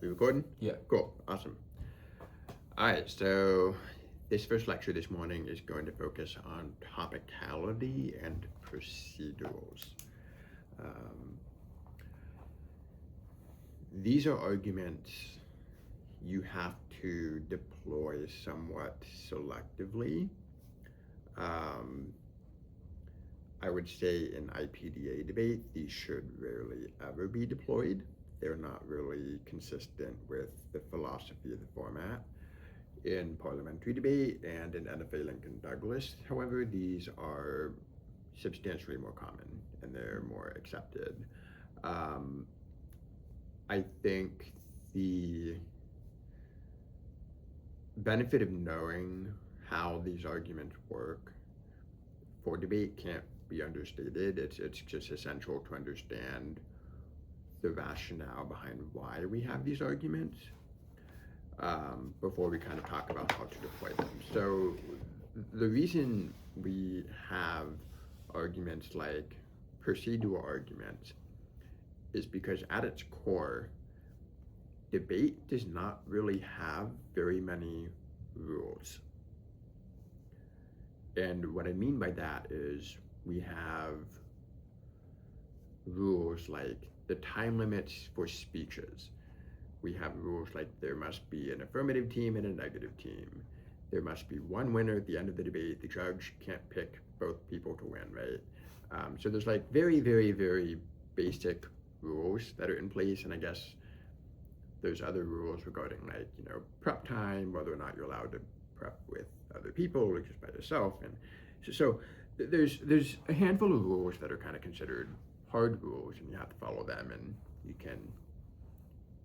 We recording? Yeah. Cool. Awesome. All right. So this first lecture this morning is going to focus on topicality and procedurals. Um, these are arguments you have to deploy somewhat selectively. Um, I would say in IPDA debate, these should rarely ever be deployed. They're not really consistent with the philosophy of the format. In parliamentary debate and in NFA Lincoln Douglas, however, these are substantially more common and they're more accepted. Um, I think the benefit of knowing how these arguments work for debate can't be understated. It's just essential to understand the rationale behind why we have these arguments before we kind of talk about how to deploy them. So the reason we have arguments like procedural arguments is because at its core, debate does not really have very many rules. And what I mean by that is we have rules like the time limits for speeches. We have rules like there must be an affirmative team and a negative team. There must be one winner at the end of the debate. The judge can't pick both people to win, right? So there's like very, very, very basic rules that are in place, and I guess there's other rules regarding like, prep time, whether or not you're allowed to prep with other people or just by yourself. And so there's a handful of rules that are kind of considered hard rules, and you have to follow them, and you can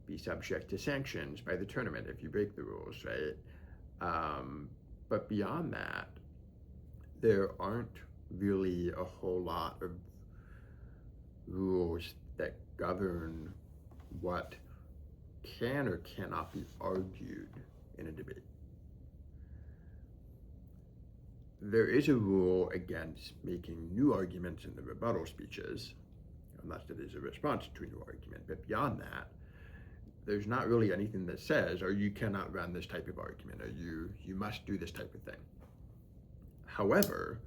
be subject to sanctions by the tournament if you break the rules, right? But beyond that, there aren't really a whole lot of rules that govern what can or cannot be argued in a debate. There is a rule against making new arguments in the rebuttal speeches, unless it is a response to a new argument. But beyond that, there's not really anything that says, or you cannot run this type of argument, or you must do this type of thing. However,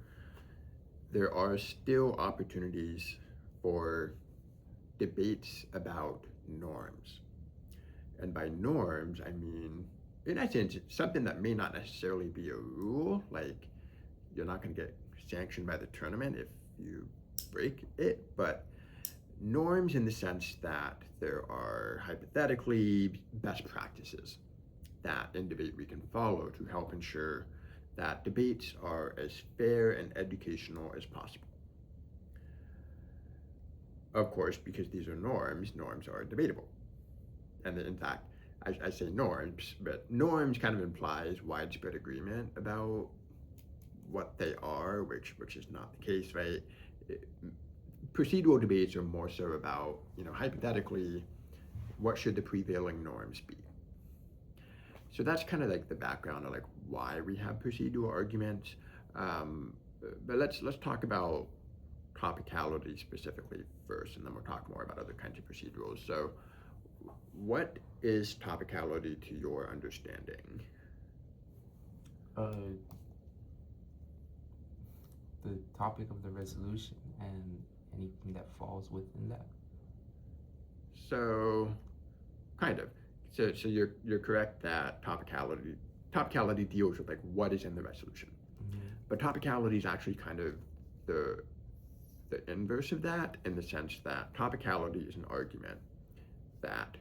there are still opportunities for debates about norms. And by norms, I mean, in essence, something that may not necessarily be a rule, like you're not going to get sanctioned by the tournament if you break it, but norms in the sense that there are hypothetically best practices that in debate we can follow to help ensure that debates are as fair and educational as possible. Of course, because these are norms are debatable. And in fact, I say norms, but norms kind of implies widespread agreement about what they are, which is not the case, right? Procedural debates are more so about, hypothetically, what should the prevailing norms be? So that's kind of like the background of like why we have procedural arguments. But let's talk about topicality specifically first, and then we'll talk more about other kinds of procedurals. So what is topicality to your understanding? The topic of the resolution and anything that falls within that. So, kind of. So you're correct that topicality deals with like what is in the resolution, but topicality is actually kind of the inverse of that, in the sense that topicality is an argument that,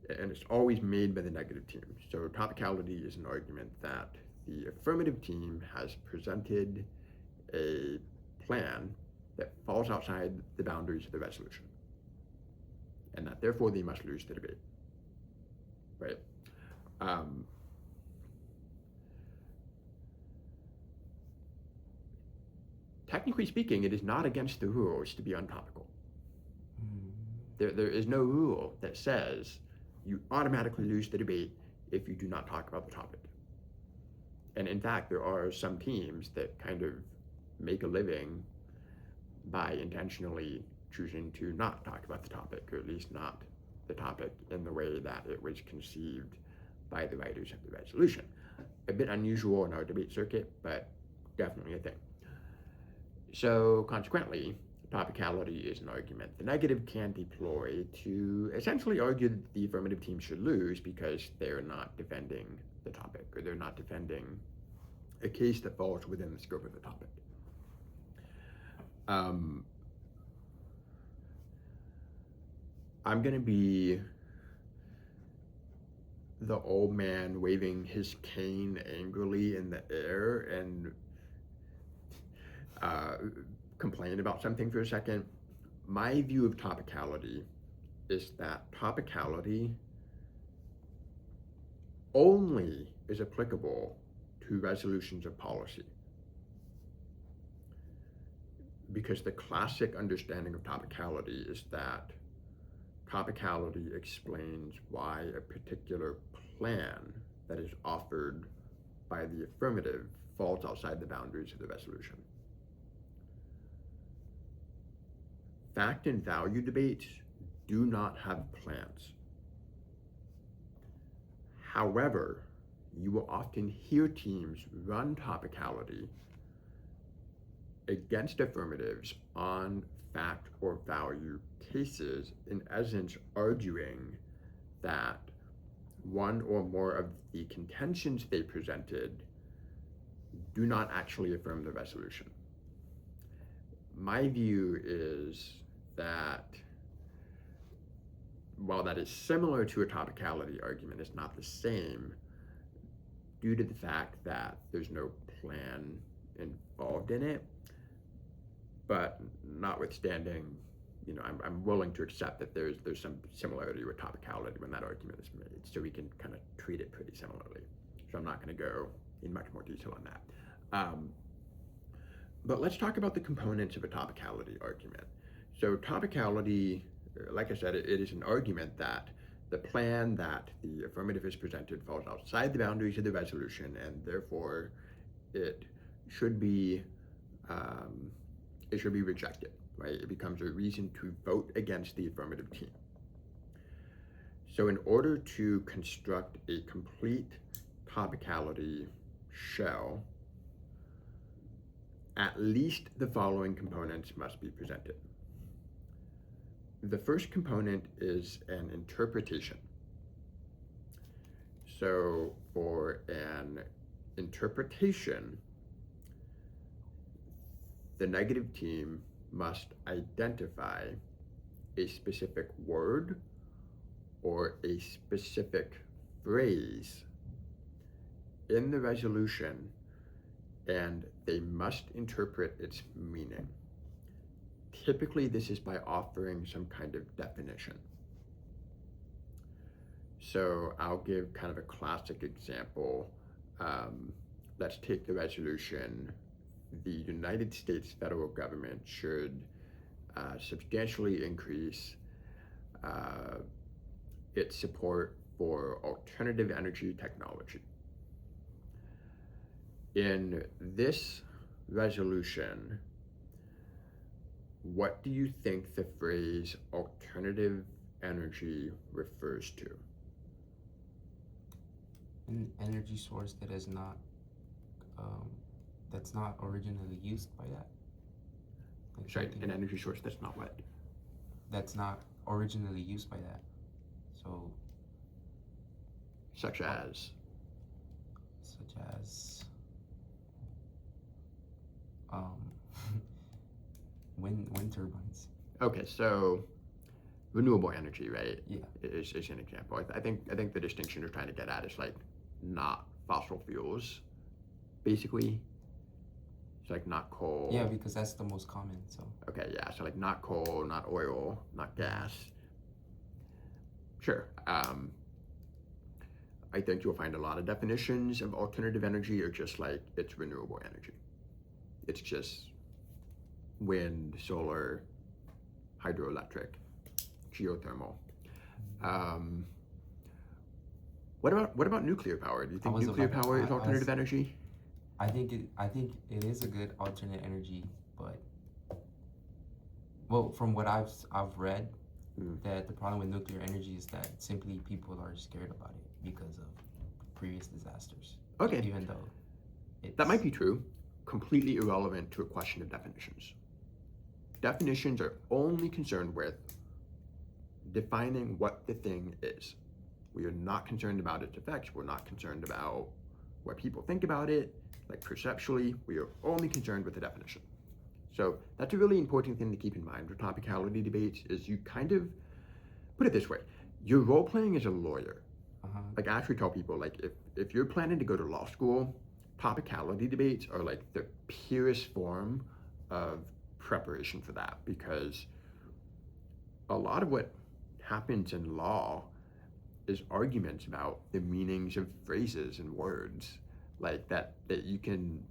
and it's always made by the negative team. So topicality is an argument that the affirmative team has presented a plan that falls outside the boundaries of the resolution, and that therefore they must lose the debate, right? Technically speaking, it is not against the rules to be untopical. There is no rule that says you automatically lose the debate if you do not talk about the topic. And in fact, there are some teams that kind of make a living by intentionally choosing to not talk about the topic, or at least not the topic in the way that it was conceived by the writers of the resolution. A bit unusual in our debate circuit, but definitely a thing. So consequently, topicality is an argument the negative can deploy to essentially argue that the affirmative team should lose because they're not defending the topic, or they're not defending a case that falls within the scope of the topic. I'm going to be the old man waving his cane angrily in the air and complain about something for a second. My view of topicality is that topicality only is applicable to resolutions of policy, because the classic understanding of topicality is that topicality explains why a particular plan that is offered by the affirmative falls outside the boundaries of the resolution. Fact and value debates do not have plans. However, you will often hear teams run topicality against affirmatives on fact or value cases, in essence arguing that one or more of the contentions they presented do not actually affirm the resolution. My view is that while that is similar to a topicality argument, it's not the same due to the fact that there's no plan involved in it. But notwithstanding, I'm willing to accept that there's some similarity with topicality when that argument is made, so we can kind of treat it pretty similarly. So I'm not going to go in much more detail on that. But let's talk about the components of a topicality argument. So topicality, like I said, it is an argument that the plan that the affirmative has presented falls outside the boundaries of the resolution, and therefore it should be rejected, right? It becomes a reason to vote against the affirmative team. So in order to construct a complete topicality shell, at least the following components must be presented. The first component is an interpretation. So for an interpretation, the negative team must identify a specific word or a specific phrase in the resolution, and they must interpret its meaning. Typically, this is by offering some kind of definition. So I'll give kind of a classic example. Let's take the resolution: the United States federal government should substantially increase its support for alternative energy technology. In this resolution, what do you think the phrase alternative energy refers to? An energy source that is not that's not originally used by that. Like Sorry, an energy source that's not what? That's not originally used by that. So such as wind turbines. Okay, so renewable energy, right? Yeah, is an example. I think the distinction you're trying to get at is like not fossil fuels, basically. It's like not coal. Yeah, because that's the most common. So okay, yeah. So like not coal, not oil, not gas. Sure. I think you'll find a lot of definitions of alternative energy are just like it's renewable energy. It's just wind, solar, hydroelectric, geothermal. What about nuclear power? Do you think nuclear power is alternative energy? I think it is a good alternate energy, but well, from what I've read, that the problem with nuclear energy is that simply people are scared about it because of previous disasters. Okay, Even though it's that might be true. Completely irrelevant to a question of definitions. Definitions are only concerned with defining what the thing is. We are not concerned about its effects. We're not concerned about what people think about it, like perceptually. We are only concerned with the definition. So that's a really important thing to keep in mind with topicality debates is you kind of put it this way. You're role playing as a lawyer. Like I actually tell people, like if you're planning to go to law school, topicality debates are like the purest form of preparation for that, because a lot of what happens in law is arguments about the meanings of phrases and words, like that you can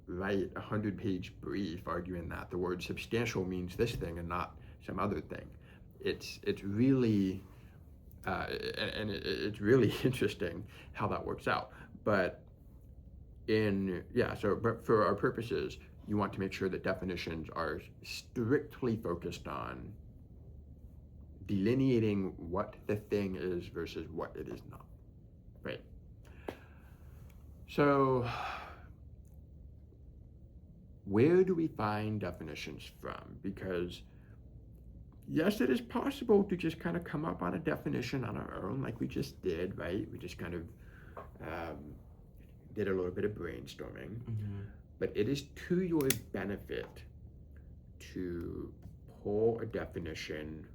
write a 100-page brief arguing that the word substantial means this thing and not some other thing. It's really it's really interesting how that works out. But but for our purposes, you want to make sure that definitions are strictly focused on delineating what the thing is versus what it is not, right? So where do we find definitions from? Because yes, it is possible to just kind of come up on a definition on our own, like we just did, right? We just kind of did a little bit of brainstorming. But it is to your benefit to pull a definition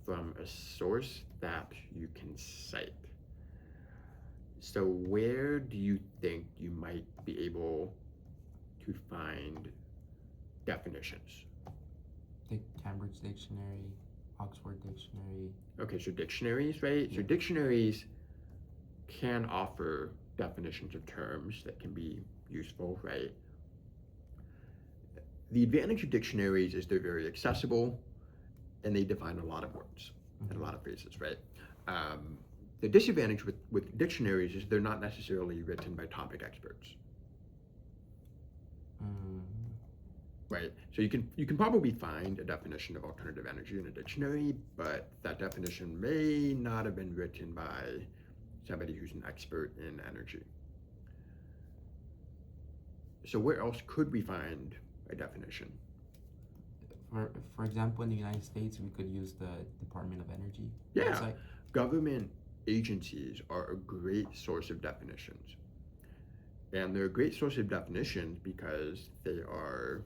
from a source that you can cite. So where do you think you might be able to find definitions? The Cambridge Dictionary, Oxford Dictionary. Okay, so dictionaries, right? Yeah. So dictionaries can offer definitions of terms that can be useful, right? The advantage of dictionaries is they're very accessible and they define a lot of words and a lot of phrases, right? The disadvantage with dictionaries is they're not necessarily written by topic experts. Right, so you can probably find a definition of alternative energy in a dictionary, but that definition may not have been written by somebody who's an expert in energy. So where else could we find a definition? For example, in the United States, we could use the Department of Energy website. Government agencies are a great source of definitions. And they're a great source of definitions because they are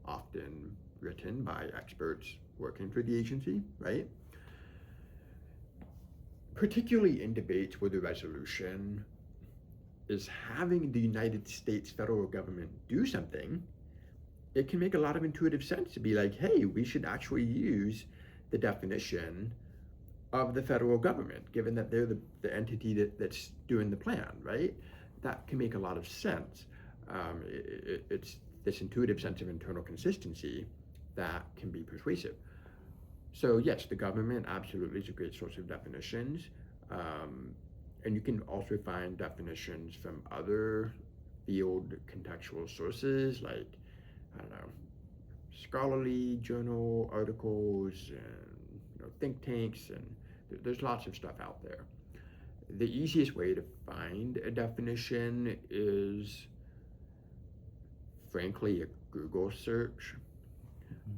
often written by experts working for the agency, right? Particularly in debates where the resolution is having the United States federal government do something, it can make a lot of intuitive sense to be like, hey, we should actually use the definition of the federal government, given that they're the entity that's doing the plan, right? That can make a lot of sense. It's this intuitive sense of internal consistency that can be persuasive. So yes, the government absolutely is a great source of definitions. And you can also find definitions from other field contextual sources like, I don't know, scholarly journal articles and think tanks, and there's lots of stuff out there. The easiest way to find a definition is, frankly, a Google search.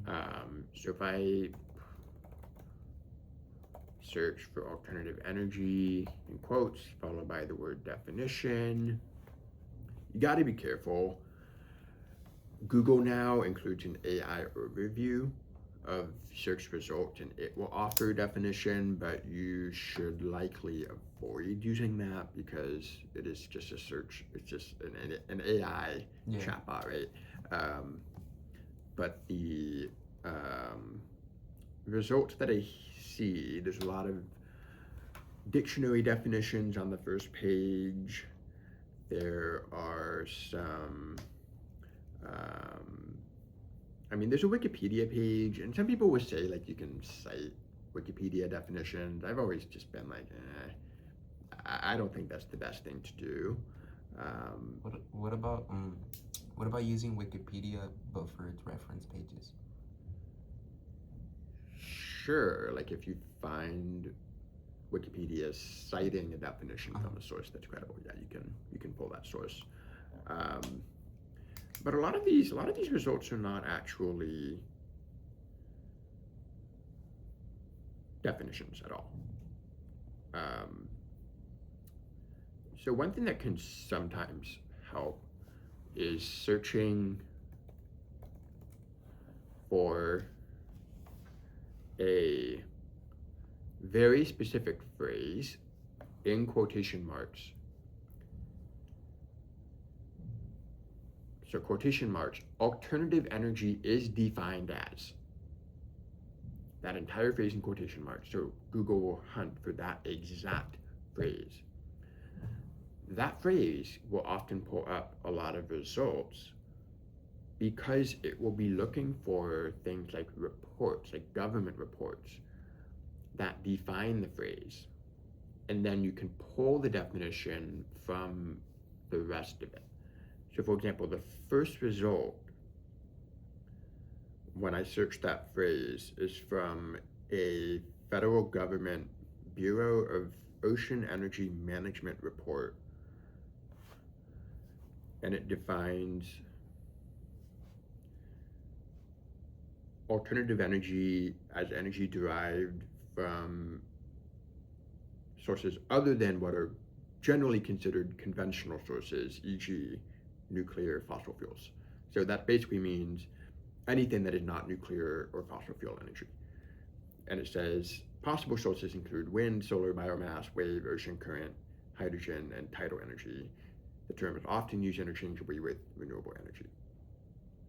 So if I search for alternative energy in quotes, followed by the word definition, you got to be careful. Google now includes an AI overview of search results, and it will offer a definition, but you should likely avoid using that because it is just a search. It's just an AI chatbot, right? But the results that I see, there's a lot of dictionary definitions on the first page. There are some there's a Wikipedia page, and some people would say like you can cite Wikipedia definitions. I've always just been like, I don't think that's the best thing to do. What about using Wikipedia but for its reference pages? sure, like if you find Wikipedia citing a definition from a source that's credible, yeah, you can pull that source. But a lot of these results are not actually definitions at all. So one thing that can sometimes help is searching for a very specific phrase in quotation marks. So quotation marks, alternative energy is defined as. That entire phrase in quotation marks. So Google will hunt for that exact phrase. That phrase will often pull up a lot of results because it will be looking for things like reports, like government reports that define the phrase. And then you can pull the definition from the rest of it. So for example, the first result when I searched that phrase is from a federal government Bureau of Ocean Energy Management report. And it defines alternative energy as energy derived from sources other than what are generally considered conventional sources, e.g. nuclear, fossil fuels. So that basically means anything that is not nuclear or fossil fuel energy. And it says possible sources include wind, solar, biomass, wave, ocean current, hydrogen, and tidal energy. The term is often used interchangeably with renewable energy.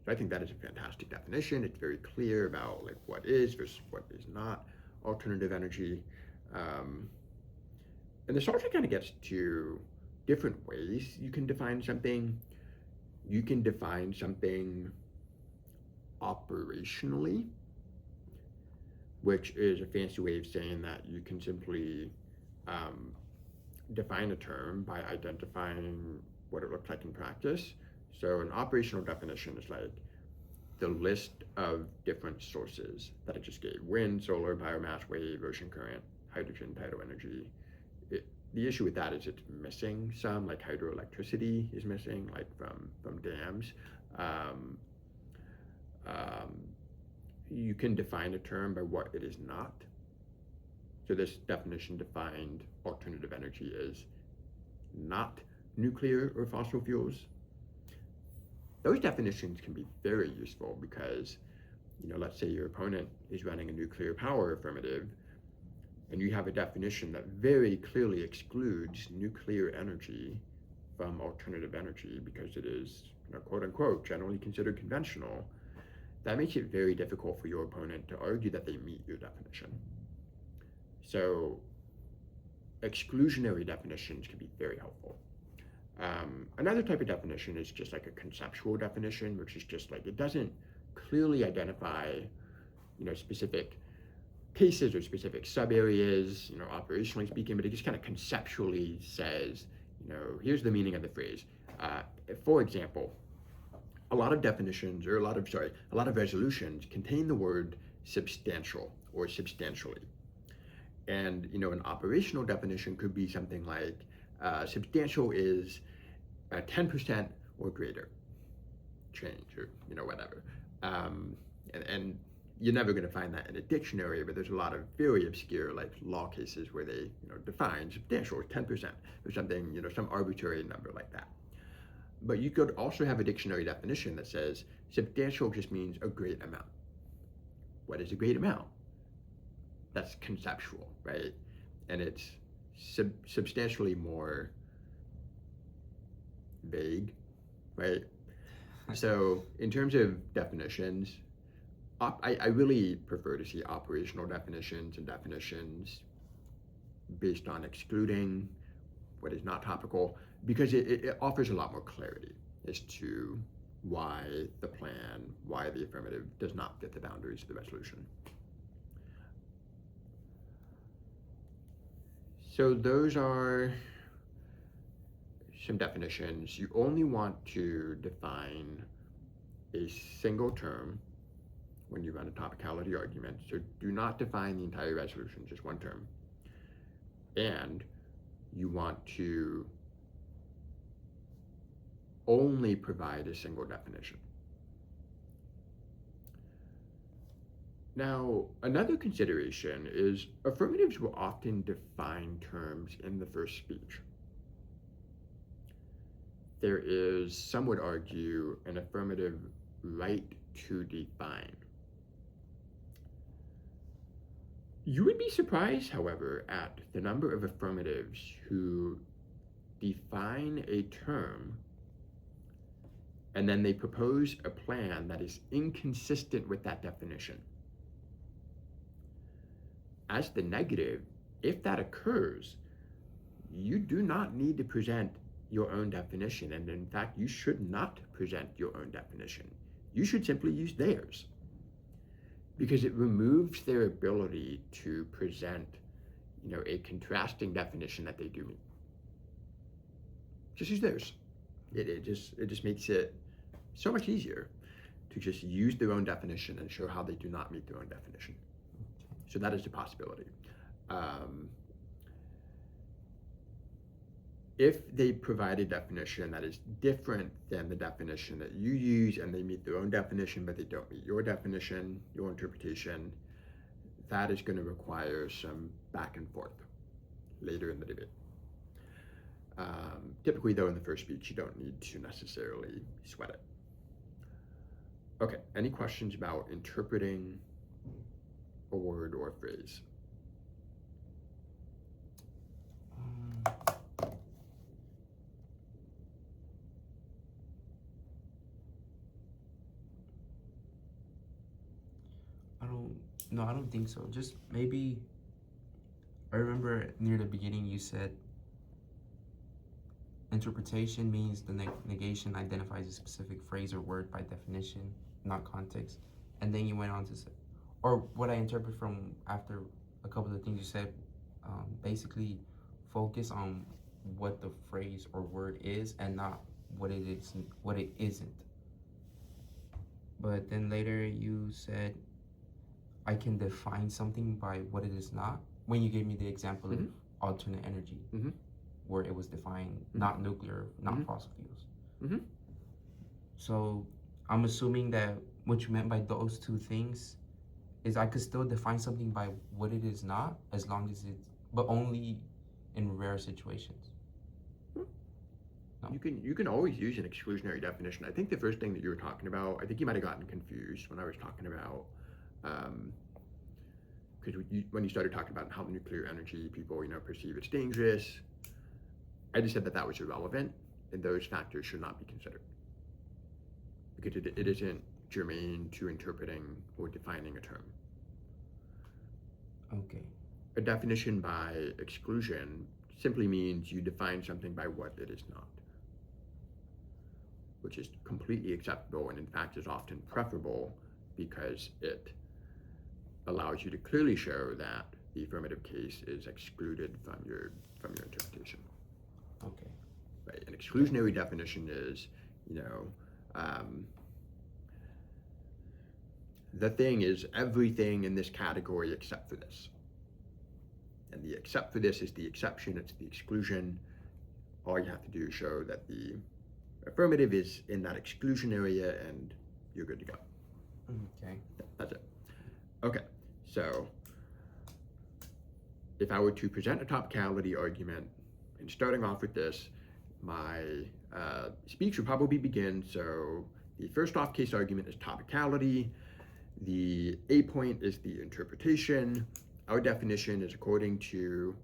So I think that is a fantastic definition. It's very clear about like what is versus what is not alternative energy. And this also kind of gets to different ways you can define something. You can define something operationally, which is a fancy way of saying that you can simply define a term by identifying what it looks like in practice. So an operational definition is like the list of different sources that I just gave: wind, solar, biomass, wave, ocean current, hydrogen, tidal energy. The issue with that is it's missing some, like hydroelectricity is missing, like from dams. You can define a term by what it is not. So this definition defined alternative energy as not nuclear or fossil fuels. Those definitions can be very useful because, let's say your opponent is running a nuclear power affirmative, and you have a definition that very clearly excludes nuclear energy from alternative energy because it is, quote unquote, generally considered conventional. That makes it very difficult for your opponent to argue that they meet your definition. So exclusionary definitions can be very helpful. Another type of definition is just like a conceptual definition, which is just like it doesn't clearly identify, specific cases or specific sub areas, operationally speaking, but it just kind of conceptually says, here's the meaning of the phrase. For example, a lot of definitions or a lot of resolutions contain the word substantial or substantially. And, an operational definition could be something like substantial is 10% or greater change or, whatever. And you're never going to find that in a dictionary, but there's a lot of very obscure like law cases where they define substantial as 10% or something, some arbitrary number like that. But you could also have a dictionary definition that says substantial just means a great amount. What is a great amount? That's conceptual, right? And it's substantially more vague, right? So in terms of definitions, I really prefer to see operational definitions and definitions based on excluding what is not topical, because it offers a lot more clarity as to why the plan, why the affirmative does not fit the boundaries of the resolution. So those are some definitions. You only want to define a single term when you run a topicality argument. So do not define the entire resolution, just one term. And you want to only provide a single definition. Now, another consideration is affirmatives will often define terms in the first speech. There is, some would argue, an affirmative right to define. You would be surprised, however, at the number of affirmatives who define a term and then they propose a plan that is inconsistent with that definition. As the negative, if that occurs, you do not need to present your own definition, and in fact, you should not present your own definition. You should simply use theirs, because it removes their ability to present, a contrasting definition that they do meet. Just use theirs. It just makes it so much easier to just use their own definition and show how they do not meet their own definition. So that is a possibility. If they provide a definition that is different than the definition that you use and they meet their own definition, but they don't meet your definition, your interpretation, that is going to require some back and forth later in the debate. Typically, though, in the first speech, you don't need to necessarily sweat it. Okay, any questions about interpreting a word or a phrase? I don't think so. Just maybe, I remember near the beginning you said interpretation means the negation identifies a specific phrase or word by definition, not context. And then you went on to say, or what I interpret from after a couple of the things you said, basically focus on what the phrase or word is and not what it is, what it isn't. But then later you said, I can define something by what it is not, when you gave me the example of alternate energy, where it was defined not nuclear, not fossil fuels. So I'm assuming that what you meant by those two things is I could still define something by what it is not, as long as it's, but only in rare situations. No. You can always use an exclusionary definition. I think the first thing that you were talking about, I think you might have gotten confused when I was talking about, because when you started talking about how nuclear energy people perceive it's dangerous, I just said that was irrelevant, and those factors should not be considered because it isn't germane to interpreting or defining a term. Okay. A definition by exclusion simply means you define something by what it is not, which is completely acceptable and in fact is often preferable because it allows you to clearly show that the affirmative case is excluded from your interpretation. Okay. Right. An exclusionary definition is, the thing is everything in this category except for this. And the except for this is the exception, it's the exclusion. All you have to do is show that the affirmative is in that exclusion area and you're good to go. Okay. That's it. Okay, so if I were to present a topicality argument, and starting off with this, my speech would probably begin, so the first off case argument is topicality, the A point is the interpretation, our definition is according to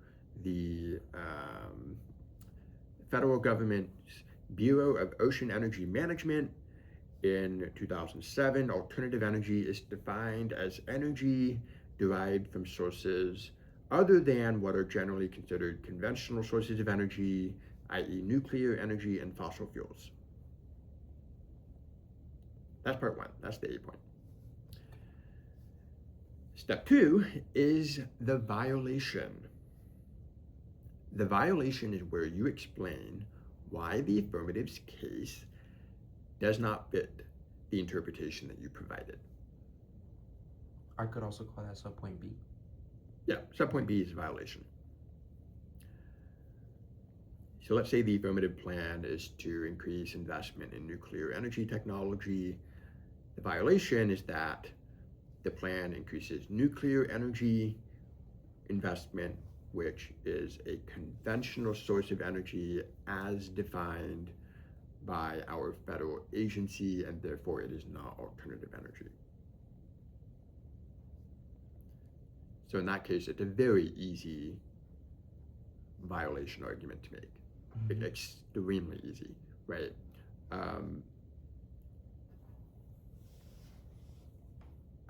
the federal government's Bureau of Ocean Energy Management. In 2007, alternative energy is defined as energy derived from sources other than what are generally considered conventional sources of energy, i.e. nuclear energy and fossil fuels. That's part one, that's the A point. Step two is the violation. The violation is where you explain why the affirmative's case does not fit the interpretation that you provided. I could also call that subpoint B. Yeah, subpoint B is a violation. So let's say the affirmative plan is to increase investment in nuclear energy technology. The violation is that the plan increases nuclear energy investment, which is a conventional source of energy as defined by our federal agency, and therefore it is not alternative energy. So in that case, it's a very easy violation argument to make. Mm-hmm. Extremely easy, right?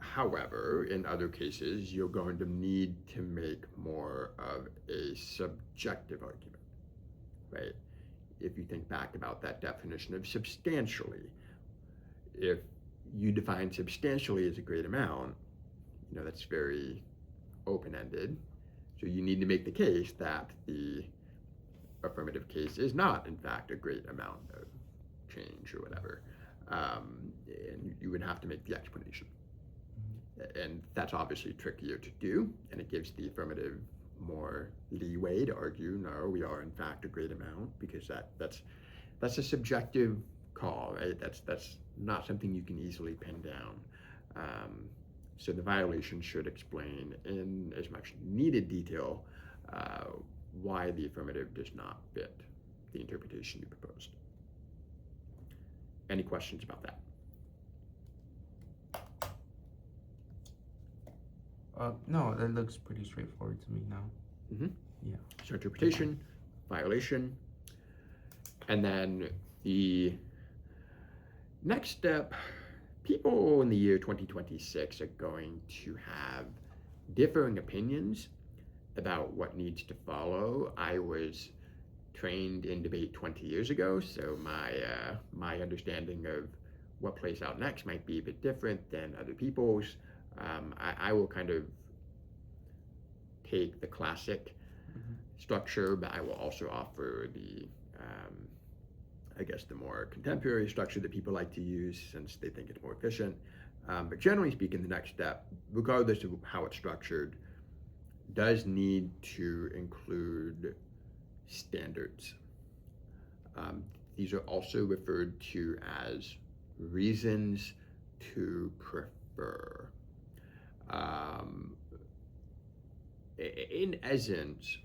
However, in other cases, you're going to need to make more of a subjective argument, right? If you think back about that definition of substantially, if you define substantially as a great amount, that's very open-ended. So you need to make the case that the affirmative case is not, in fact, a great amount of change or whatever. And you would have to make the explanation. And that's obviously trickier to do, and it gives the affirmative more leeway to argue, no, we are in fact a great amount, because that's a subjective call, right? That's not something you can easily pin down. So the violation should explain in as much needed detail why the affirmative does not fit the interpretation you proposed. Any questions about that? No, that looks pretty straightforward to me now. Mm-hmm. Yeah. So interpretation, violation, and then the next step, people in the year 2026 are going to have differing opinions about what needs to follow. I was trained in debate 20 years ago, so my understanding of what plays out next might be a bit different than other people's. I will kind of take the classic structure, but I will also offer the, I guess, the more contemporary structure that people like to use since they think it's more efficient. But generally speaking, the next step, regardless of how it's structured, does need to include standards. These are also referred to as reasons to prefer. In essence,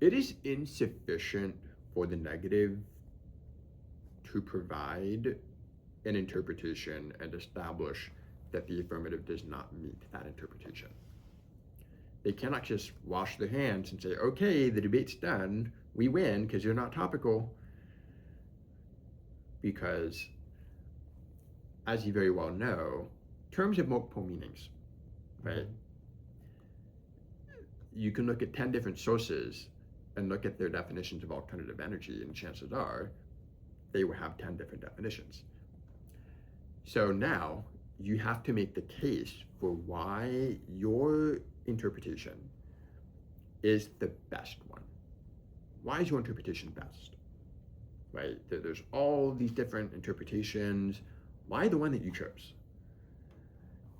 it is insufficient for the negative to provide an interpretation and establish that the affirmative does not meet that interpretation. They cannot just wash their hands and say, okay, the debate's done, we win because you're not topical. Because, as you very well know, terms have multiple meanings, right? You can look at 10 different sources and look at their definitions of alternative energy, and chances are they will have 10 different definitions. So now you have to make the case for why your interpretation is the best one. Why is your interpretation best? Right? There's all these different interpretations. Why the one that you chose?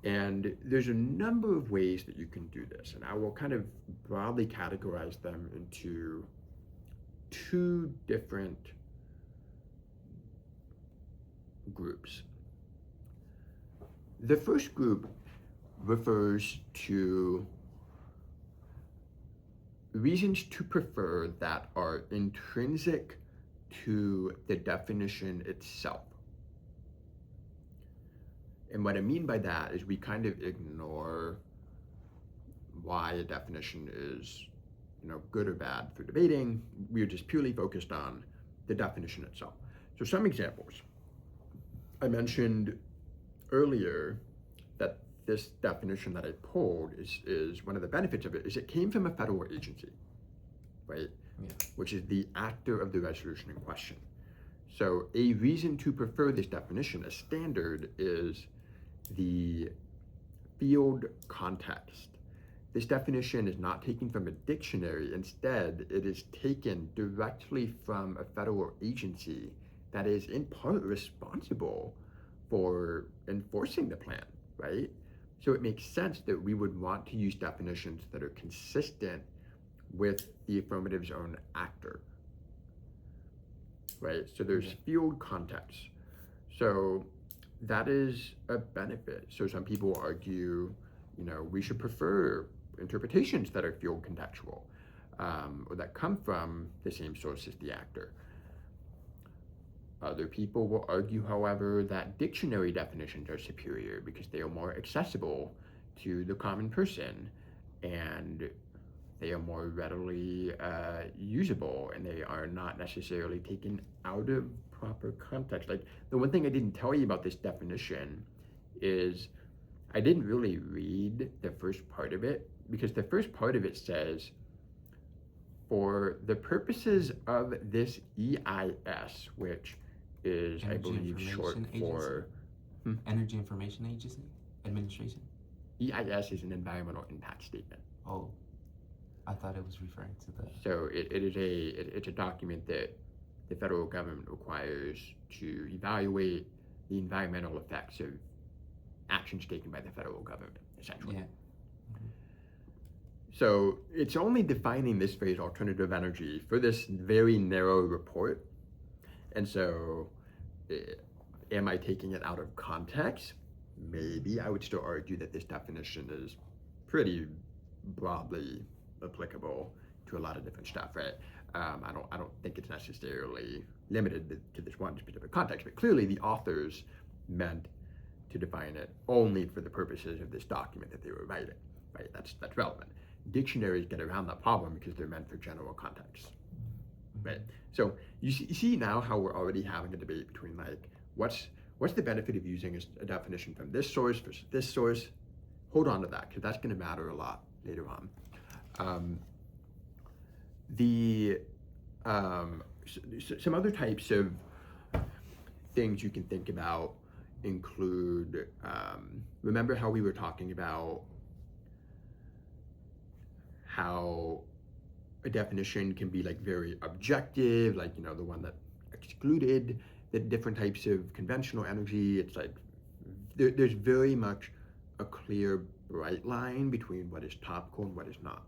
And there's a number of ways that you can do this, and I will kind of broadly categorize them into two different groups. The first group refers to reasons to prefer that are intrinsic to the definition itself. And what I mean by that is we kind of ignore why a definition is, good or bad for debating. We're just purely focused on the definition itself. So some examples. I mentioned earlier that this definition that I pulled is one of the benefits of it is it came from a federal agency, right? Yeah. Which is the actor of the resolution in question. So a reason to prefer this definition, a standard, is the field context. This definition is not taken from a dictionary. Instead, it is taken directly from a federal agency that is in part responsible for enforcing the plan. right? So it makes sense that we would want to use definitions that are consistent with the affirmative's own actor, right? So there's field context. So that is a benefit. So some people argue, we should prefer interpretations that are field contextual, or that come from the same source as the actor. Other people will argue, however, that dictionary definitions are superior because they are more accessible to the common person, and they are more readily usable, and they are not necessarily taken out of proper context. Like, the one thing I didn't tell you about this definition is I didn't really read the first part of it, because the first part of it says, for the purposes of this EIS, which is, I believe, short for Energy Information Agency Administration. EIS is an environmental impact statement. Oh, I thought it was referring to the. So it's a document that the federal government requires to evaluate the environmental effects of actions taken by the federal government, essentially. Yeah. So it's only defining this phrase, alternative energy, for this very narrow report. And so, am I taking it out of context? Maybe. I would still argue that this definition is pretty broadly applicable to a lot of different stuff, right? I don't think it's necessarily limited to this one specific context, but clearly the authors meant to define it only for the purposes of this document that they were writing, right? That's relevant. Dictionaries get around that problem because they're meant for general context, right? So you see now how we're already having a debate between, like, what's the benefit of using a definition from this source versus this source? Hold on to that, because that's going to matter a lot later on. Some other types of things you can think about include, remember how we were talking about how a definition can be, like, very objective, like, the one that excluded the different types of conventional energy. It's like there's very much a clear, bright line between what is topical and what is not.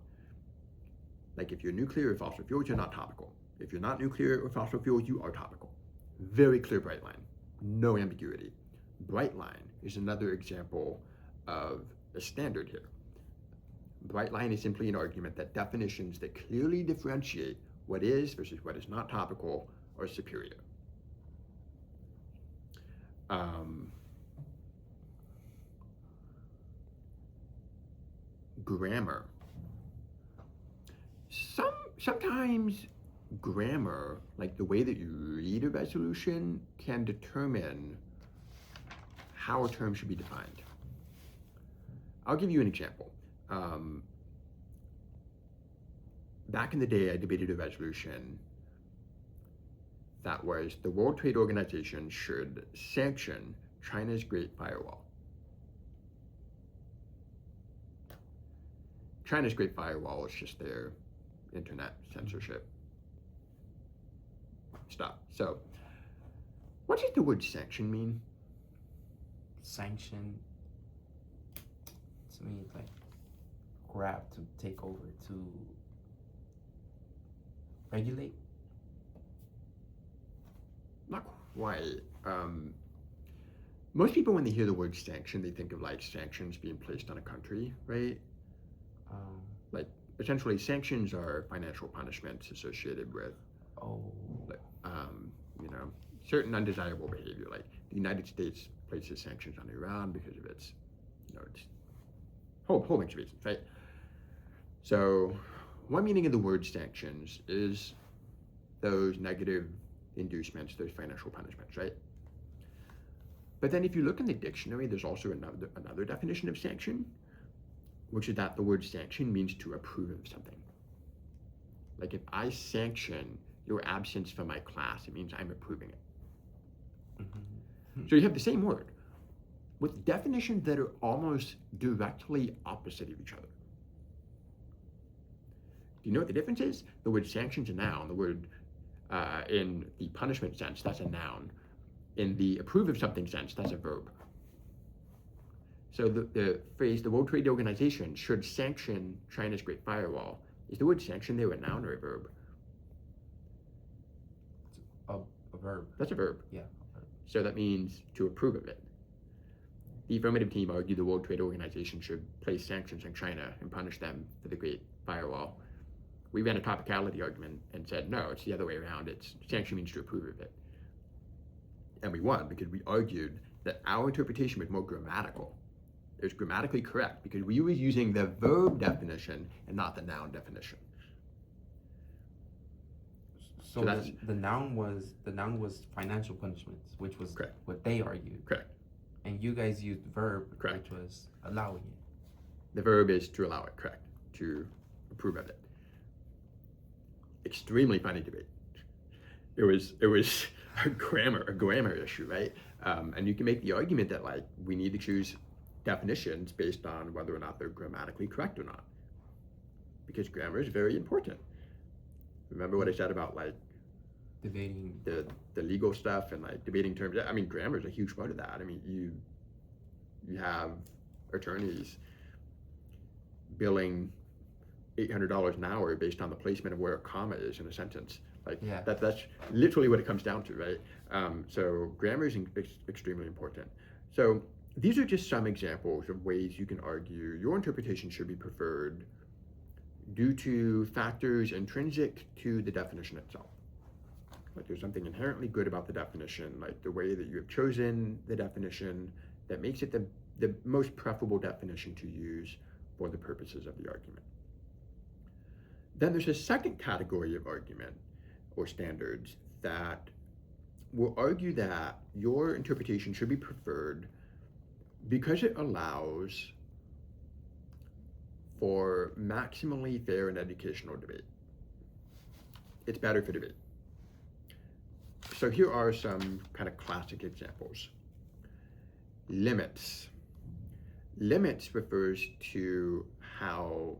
Like, if you're nuclear or fossil fuels, you're not topical. If you're not nuclear or fossil fuels, you are topical. Very clear, bright line. No ambiguity. Bright line is another example of a standard here. Bright line is simply an argument that definitions that clearly differentiate what is versus what is not topical are superior. Grammar. Sometimes grammar, like the way that you read a resolution, can determine how a term should be defined. I'll give you an example. Back in the day, I debated a resolution that was the World Trade Organization should sanction China's Great Firewall. China's Great Firewall is just their internet censorship stuff. So, what does the word sanction mean? Sanction, to me, it's like grab, to take over, to regulate. Not quite. Most people, when they hear the word sanction, they think of, like, sanctions being placed on a country, right? Like, essentially, sanctions are financial punishments associated with, like, certain undesirable behavior. Like, the United States places sanctions on Iran because of its, its whole bunch of reasons, right? So, one meaning of the word sanctions is those negative inducements, those financial punishments, right? But then if you look in the dictionary, there's also another definition of sanction, which is that the word sanction means to approve of something. Like, if I sanction your absence from my class, it means I'm approving it. So you have the same word with definitions that are almost directly opposite of each other. Do you know what the difference is? The word sanction's a noun. The word, in the punishment sense, that's a noun. In the approve of something sense, that's a verb. So the phrase, the World Trade Organization should sanction China's Great Firewall. Is the word sanction there a noun or a verb? A verb. That's a verb. Yeah, a verb. So that means to approve of it. The affirmative team argued the World Trade Organization should place sanctions on China and punish them for the Great Firewall. We ran a topicality argument and said, no, it's the other way around. It's sanction means to approve of it. And we won because we argued that our interpretation was more grammatical. It was grammatically correct because we were using the verb definition and not the noun definition. So the noun was financial punishments, which was correct. What they argued. Correct. And you guys used verb, correct. Which was allowing it. The verb is to allow it, correct, to approve of it. Extremely funny debate. It was a grammar issue, right? And you can make the argument that like we need to choose definitions based on whether or not they're grammatically correct or not, because grammar is very important. Remember what I said about like debating the legal stuff and like debating terms. I mean, grammar is a huge part of that. I mean, you have attorneys billing $800 an hour based on the placement of where a comma is in a sentence. Like that's literally what it comes down to, right? So grammar is extremely important. So these are just some examples of ways you can argue your interpretation should be preferred due to factors intrinsic to the definition itself. Like there's something inherently good about the definition, like the way that you have chosen the definition that makes it the most preferable definition to use for the purposes of the argument. Then there's a second category of argument or standards that will argue that your interpretation should be preferred because it allows for maximally fair and educational debate. It's better for debate. So here are some kind of classic examples. Limits. Limits refers to how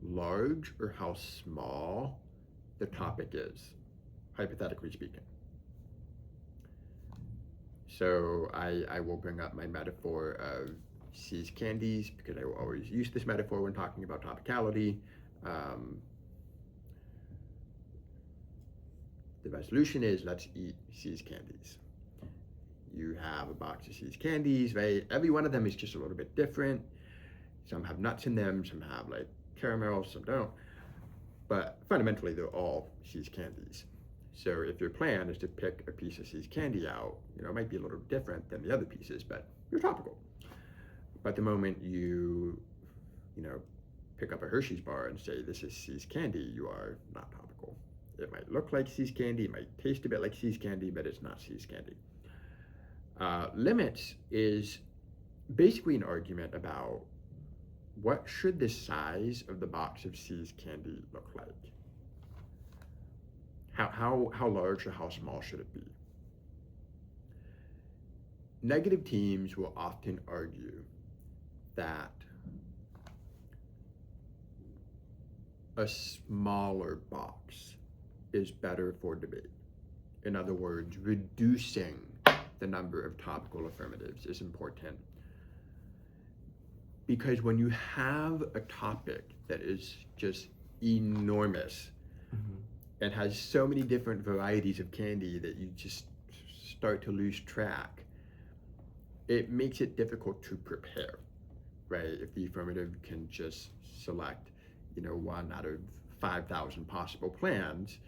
large or how small the topic is, hypothetically speaking. So I will bring up my metaphor of See's candies because I will always use this metaphor when talking about topicality. The resolution is let's eat See's candies. You have a box of See's candies, right? Every one of them is just a little bit different. Some have nuts in them, some have like caramel, some don't. But fundamentally, they're all See's candies. So if your plan is to pick a piece of See's candy out, it might be a little different than the other pieces, but you're topical. But the moment you pick up a Hershey's bar and say, this is See's candy, you are not topical. It might look like See's candy, it might taste a bit like See's candy, but it's not See's candy. Limits is basically an argument about what should the size of the box of See's candy look like? How large or how small should it be? Negative teams will often argue that a smaller box is better for debate. In other words, reducing the number of topical affirmatives is important. Because when you have a topic that is just enormous and has so many different varieties of candy that you just start to lose track, it makes it difficult to prepare, right? If the affirmative can just select, one out of 5,000 possible plans,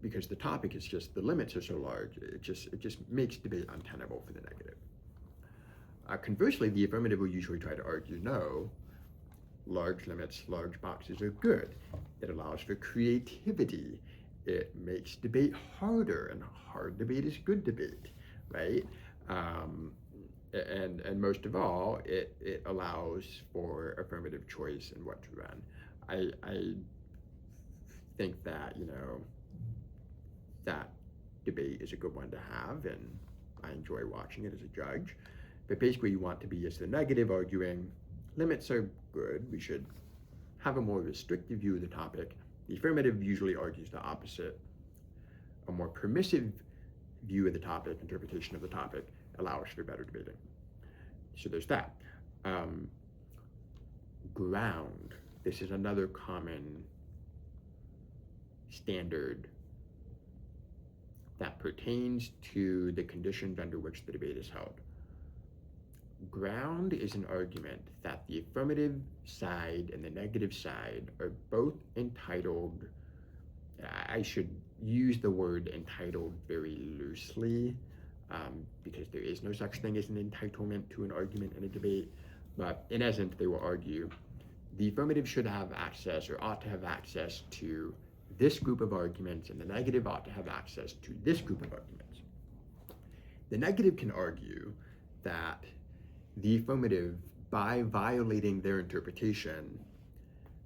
because the topic is just, the limits are so large, it just makes debate untenable for the negative. Conversely, the affirmative will usually try to argue, no, large limits, large boxes are good. It allows for creativity. It makes debate harder, and hard debate is good debate, right? And most of all, it allows for affirmative choice in what to run. I think that, that debate is a good one to have, and I enjoy watching it as a judge. But basically, you want to be as the negative arguing, limits are good, we should have a more restrictive view of the topic. The affirmative usually argues the opposite. A more permissive view of the topic, interpretation of the topic, allows for better debating. So there's that. Ground. This is another common standard that pertains to the conditions under which the debate is held. Ground is an argument that the affirmative side and the negative side are both entitled. I should use the word entitled very loosely, because there is no such thing as an entitlement to an argument in a debate. But in essence, they will argue the affirmative should have access or ought to have access to this group of arguments, and the negative ought to have access to this group of arguments. The negative can argue that the affirmative, by violating their interpretation,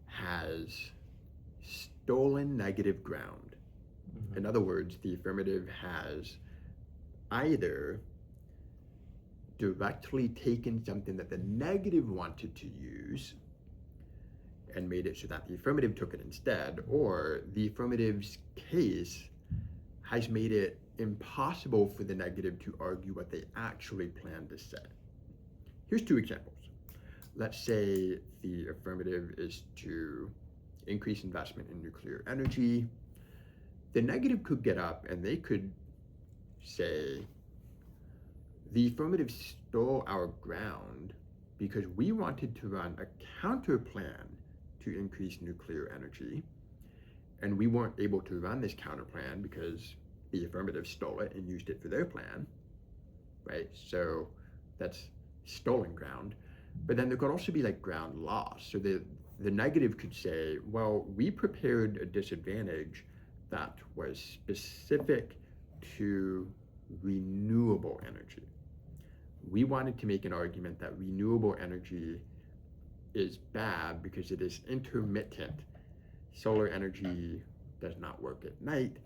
has stolen negative ground. Mm-hmm. In other words, the affirmative has either directly taken something that the negative wanted to use and made it so that the affirmative took it instead, or the affirmative's case has made it impossible for the negative to argue what they actually planned to say. Here's two examples. Let's say the affirmative is to increase investment in nuclear energy. The negative could get up and they could say, the affirmative stole our ground because we wanted to run a counter plan to increase nuclear energy, and we weren't able to run this counter plan because the affirmative stole it and used it for their plan, right? So that's stolen ground. But then there could also be like ground loss. So the negative could say, well, we prepared a disadvantage that was specific to renewable energy. We wanted to make an argument that renewable energy is bad because it is intermittent. Solar energy does not work at night.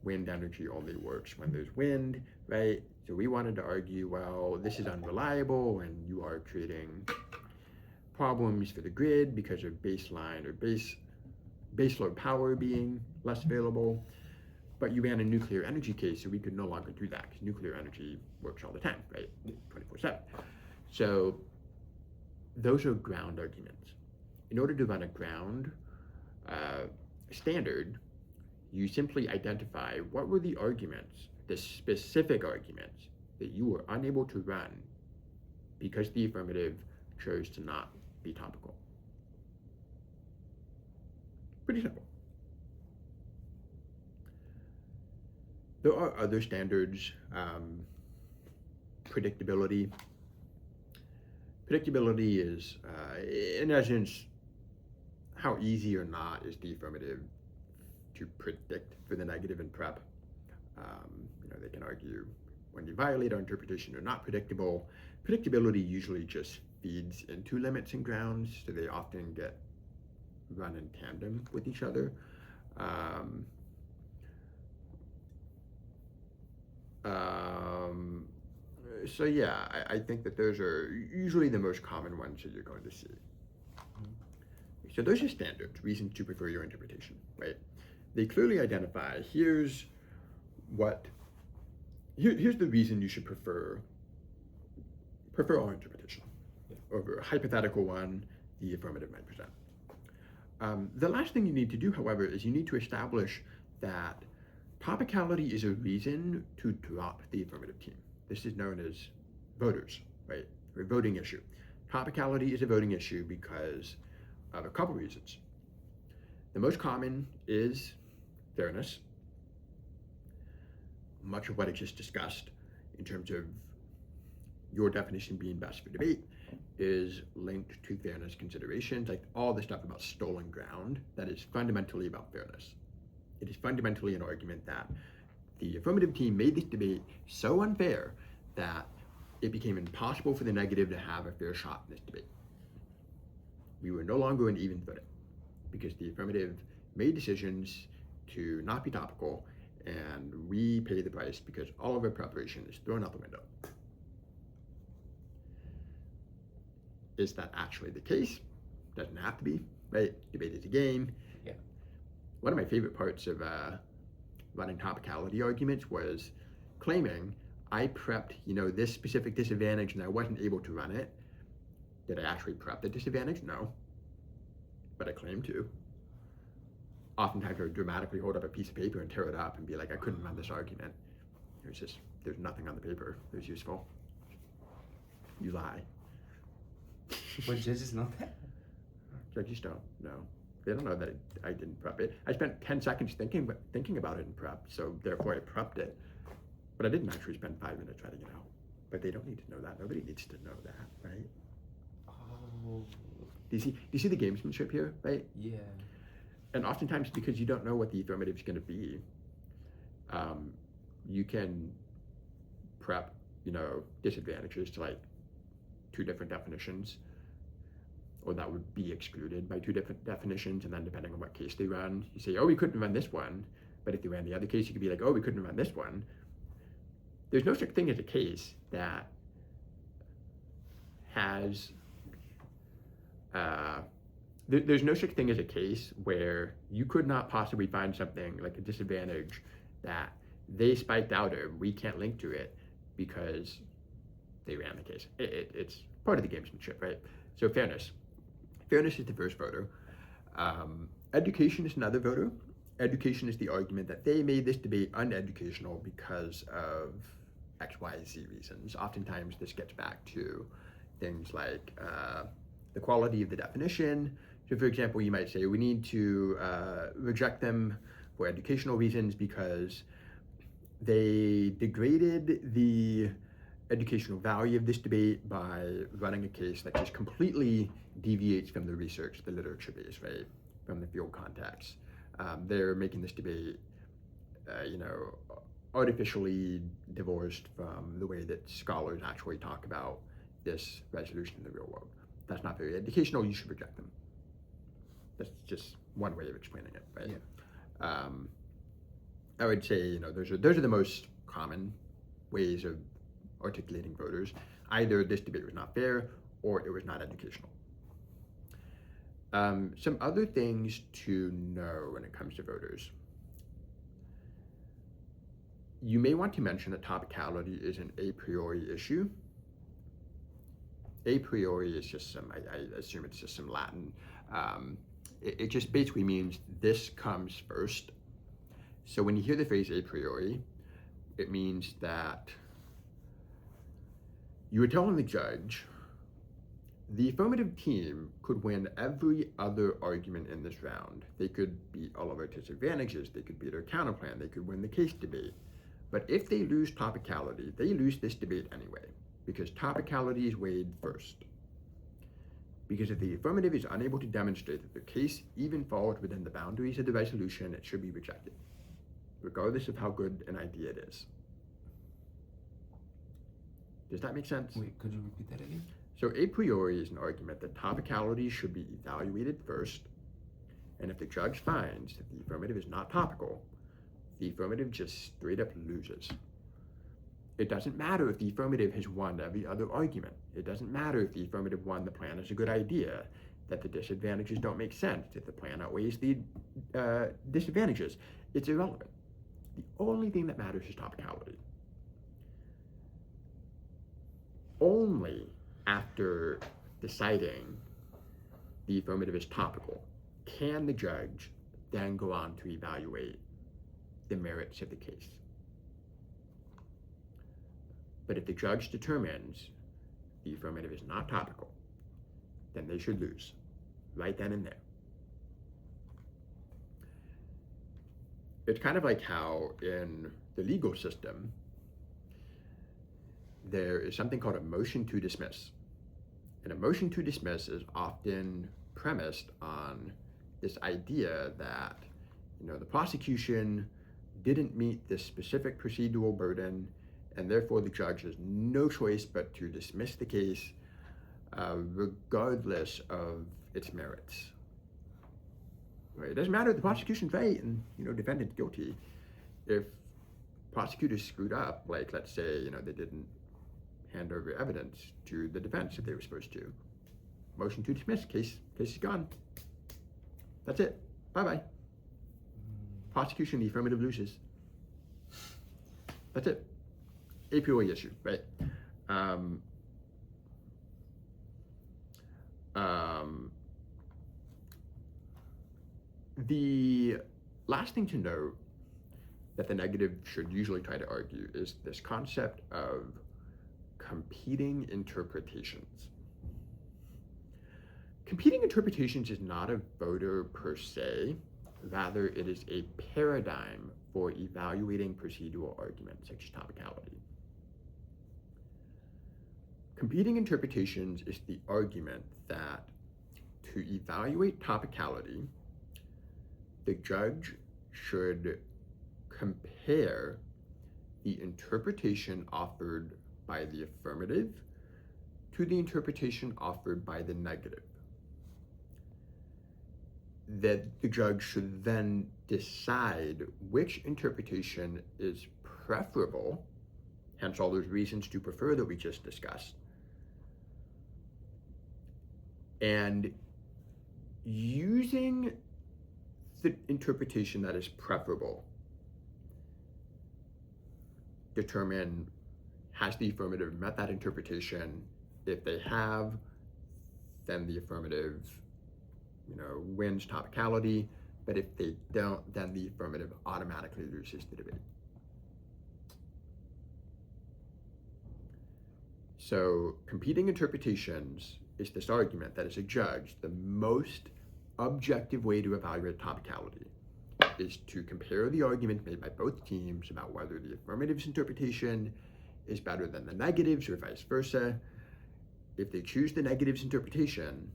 Wind energy only works when there's wind, right? So we wanted to argue, well, this is unreliable and you are creating problems for the grid because of baseline or baseload power being less available. But you ran a nuclear energy case, so we could no longer do that because nuclear energy works all the time, right? 24/7. So those are ground arguments. In order to run a ground standard, you simply identify what were the arguments, the specific arguments that you were unable to run because the affirmative chose to not be topical. Pretty simple. There are other standards. Predictability. Predictability is, in essence, how easy or not is the affirmative to predict for the negative in prep. They can argue when you violate our interpretation, they're not predictable. Predictability usually just feeds into limits and grounds, so they often get run in tandem with each other. So yeah, I think that those are usually the most common ones that you're going to see. So those are standards, reasons to prefer your interpretation, right? They clearly identify, here's the reason you should prefer our interpretation over a hypothetical one the affirmative might present. The last thing you need to do, however, is you need to establish that topicality is a reason to drop the affirmative team. This is known as voters, right? Or voting issue. Topicality is a voting issue because of a couple reasons. The most common is fairness. Much of what I just discussed in terms of your definition being best for debate is linked to fairness considerations, like all the stuff about stolen ground, that is fundamentally about fairness. It is fundamentally an argument that the affirmative team made this debate so unfair that it became impossible for the negative to have a fair shot in this debate. We were no longer an even footing because the affirmative made decisions to not be topical, and we pay the price because all of our preparation is thrown out the window. Is that actually the case? Doesn't have to be, right? Debate is a game. Yeah. One of my favorite parts of running topicality arguments was claiming I prepped, this specific disadvantage and I wasn't able to run it. Did I actually prep the disadvantage? No. But I claim to. Oftentimes I would dramatically hold up a piece of paper and tear it up and be like, I couldn't run this argument. There's nothing on the paper that was useful. You lie. But judges know that? Judges don't know. They don't know that I didn't prep it. I spent 10 seconds thinking about it in prep, so therefore I prepped it. But I didn't actually spend 5 minutes writing it out. But they don't need to know that. Nobody needs to know that, right? Oh. Do you see the gamesmanship here, right? Yeah. And oftentimes, because you don't know what the affirmative is going to be, you can prep, disadvantages to like 2 different definitions, or that would be excluded by 2 different definitions, and then depending on what case they run, you say, oh, we couldn't run this one, but if they ran the other case, you could be like, oh, we couldn't run this one. There's no such thing as a case that has, there's no such thing as a case where you could not possibly find something like a disadvantage that they spiked out of, we can't link to it because they ran the case. It's part of the gamesmanship, right? So fairness. Fairness is the first voter. Education is another voter. Education is the argument that they made this debate uneducational because of X, Y, Z reasons. Oftentimes this gets back to things like the quality of the definition. So for example, you might say we need to reject them for educational reasons because they degraded the educational value of this debate by running a case that just completely deviates from the research, the literature base, right, from the field context. They're making this debate, artificially divorced from the way that scholars actually talk about this resolution in the real world. That's not very educational, you should reject them. That's just one way of explaining it, right? Yeah. I would say, those are the most common ways of articulating voters. Either this debate was not fair or it was not educational. Some other things to know when it comes to voters. You may want to mention that topicality is an a priori issue. A priori is just I assume it's just some Latin. It just basically means this comes first. So when you hear the phrase a priori, it means that you are telling the judge the affirmative team could win every other argument in this round. They could beat all of our disadvantages, they could beat our counterplan, they could win the case debate. But if they lose topicality, they lose this debate anyway, because topicality is weighed first. Because if the affirmative is unable to demonstrate that the case even falls within the boundaries of the resolution, it should be rejected, regardless of how good an idea it is. Does that make sense? Wait, could you repeat that again? So a priori is an argument that topicality should be evaluated first, and if the judge finds that the affirmative is not topical, the affirmative just straight up loses. It doesn't matter if the affirmative has won every other argument. It doesn't matter if the affirmative won the plan is a good idea, that the disadvantages don't make sense, that the plan outweighs the disadvantages. It's irrelevant. The only thing that matters is topicality. Only after deciding the affirmative is topical can the judge then go on to evaluate the merits of the case. But if the judge determines the affirmative is not topical, then they should lose, right then and there. It's kind of like how in the legal system, there is something called a motion to dismiss. And a motion to dismiss is often premised on this idea that, the prosecution didn't meet this specific procedural burden, and therefore the judge has no choice but to dismiss the case regardless of its merits. Right? It doesn't matter if the prosecution's right and defendant's guilty. If prosecutors screwed up, like let's say they didn't hand over evidence to the defense if they were supposed to, motion to dismiss, case is gone. That's it. Bye-bye. Prosecution, the affirmative loses. That's it. a purely issue, right? Um, um, the last thing to note that the negative should usually try to argue is this concept of competing interpretations. Competing interpretations is not a voter per se, rather it is a paradigm for evaluating procedural arguments such as topicality. Competing interpretations is the argument that to evaluate topicality, the judge should compare the interpretation offered by the affirmative to the interpretation offered by the negative. That the judge should then decide which interpretation is preferable, hence all those reasons to prefer that we just discussed, and using the interpretation that is preferable, determine has the affirmative met that interpretation. If they have, then the affirmative wins topicality, but if they don't, then the affirmative automatically loses the debate. So competing interpretations is this argument that as a judge, the most objective way to evaluate topicality is to compare the argument made by both teams about whether the affirmative's interpretation is better than the negatives or vice versa. If they choose the negative's interpretation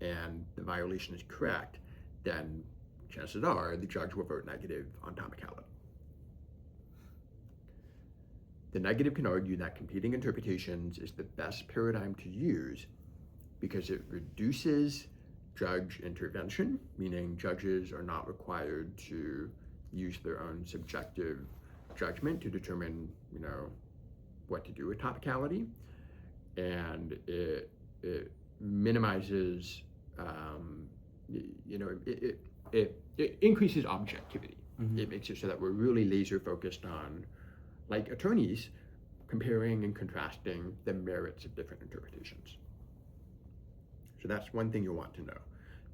and the violation is correct, then chances are the judge will vote negative on topicality. The negative can argue that competing interpretations is the best paradigm to use because it reduces judge intervention, meaning judges are not required to use their own subjective judgment to determine, what to do with topicality, and it minimizes, it increases objectivity. Mm-hmm. It makes it so that we're really laser focused on, like attorneys, comparing and contrasting the merits of different interpretations. So that's one thing you'll want to know.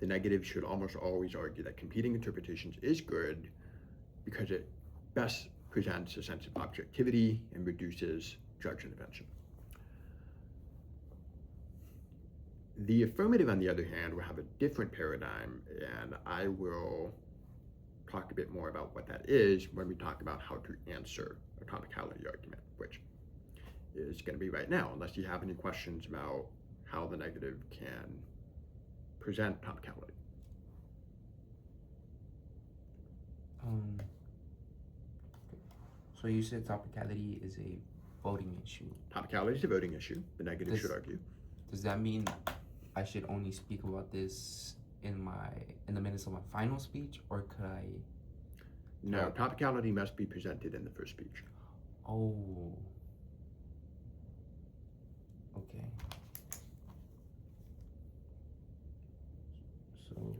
The negative should almost always argue that competing interpretations is good because it best presents a sense of objectivity and reduces judge intervention. The affirmative, on the other hand, will have a different paradigm, and I will talk a bit more about what that is when we talk about how to answer a topicality argument, which is going to be right now, unless you have any questions about how the negative can present topicality. So you said topicality is a voting issue. Topicality is a voting issue. The negative should argue. Does that mean I should only speak about this in the minutes of my final speech, or could I? No, topicality must be presented in the first speech. Oh. Okay. So.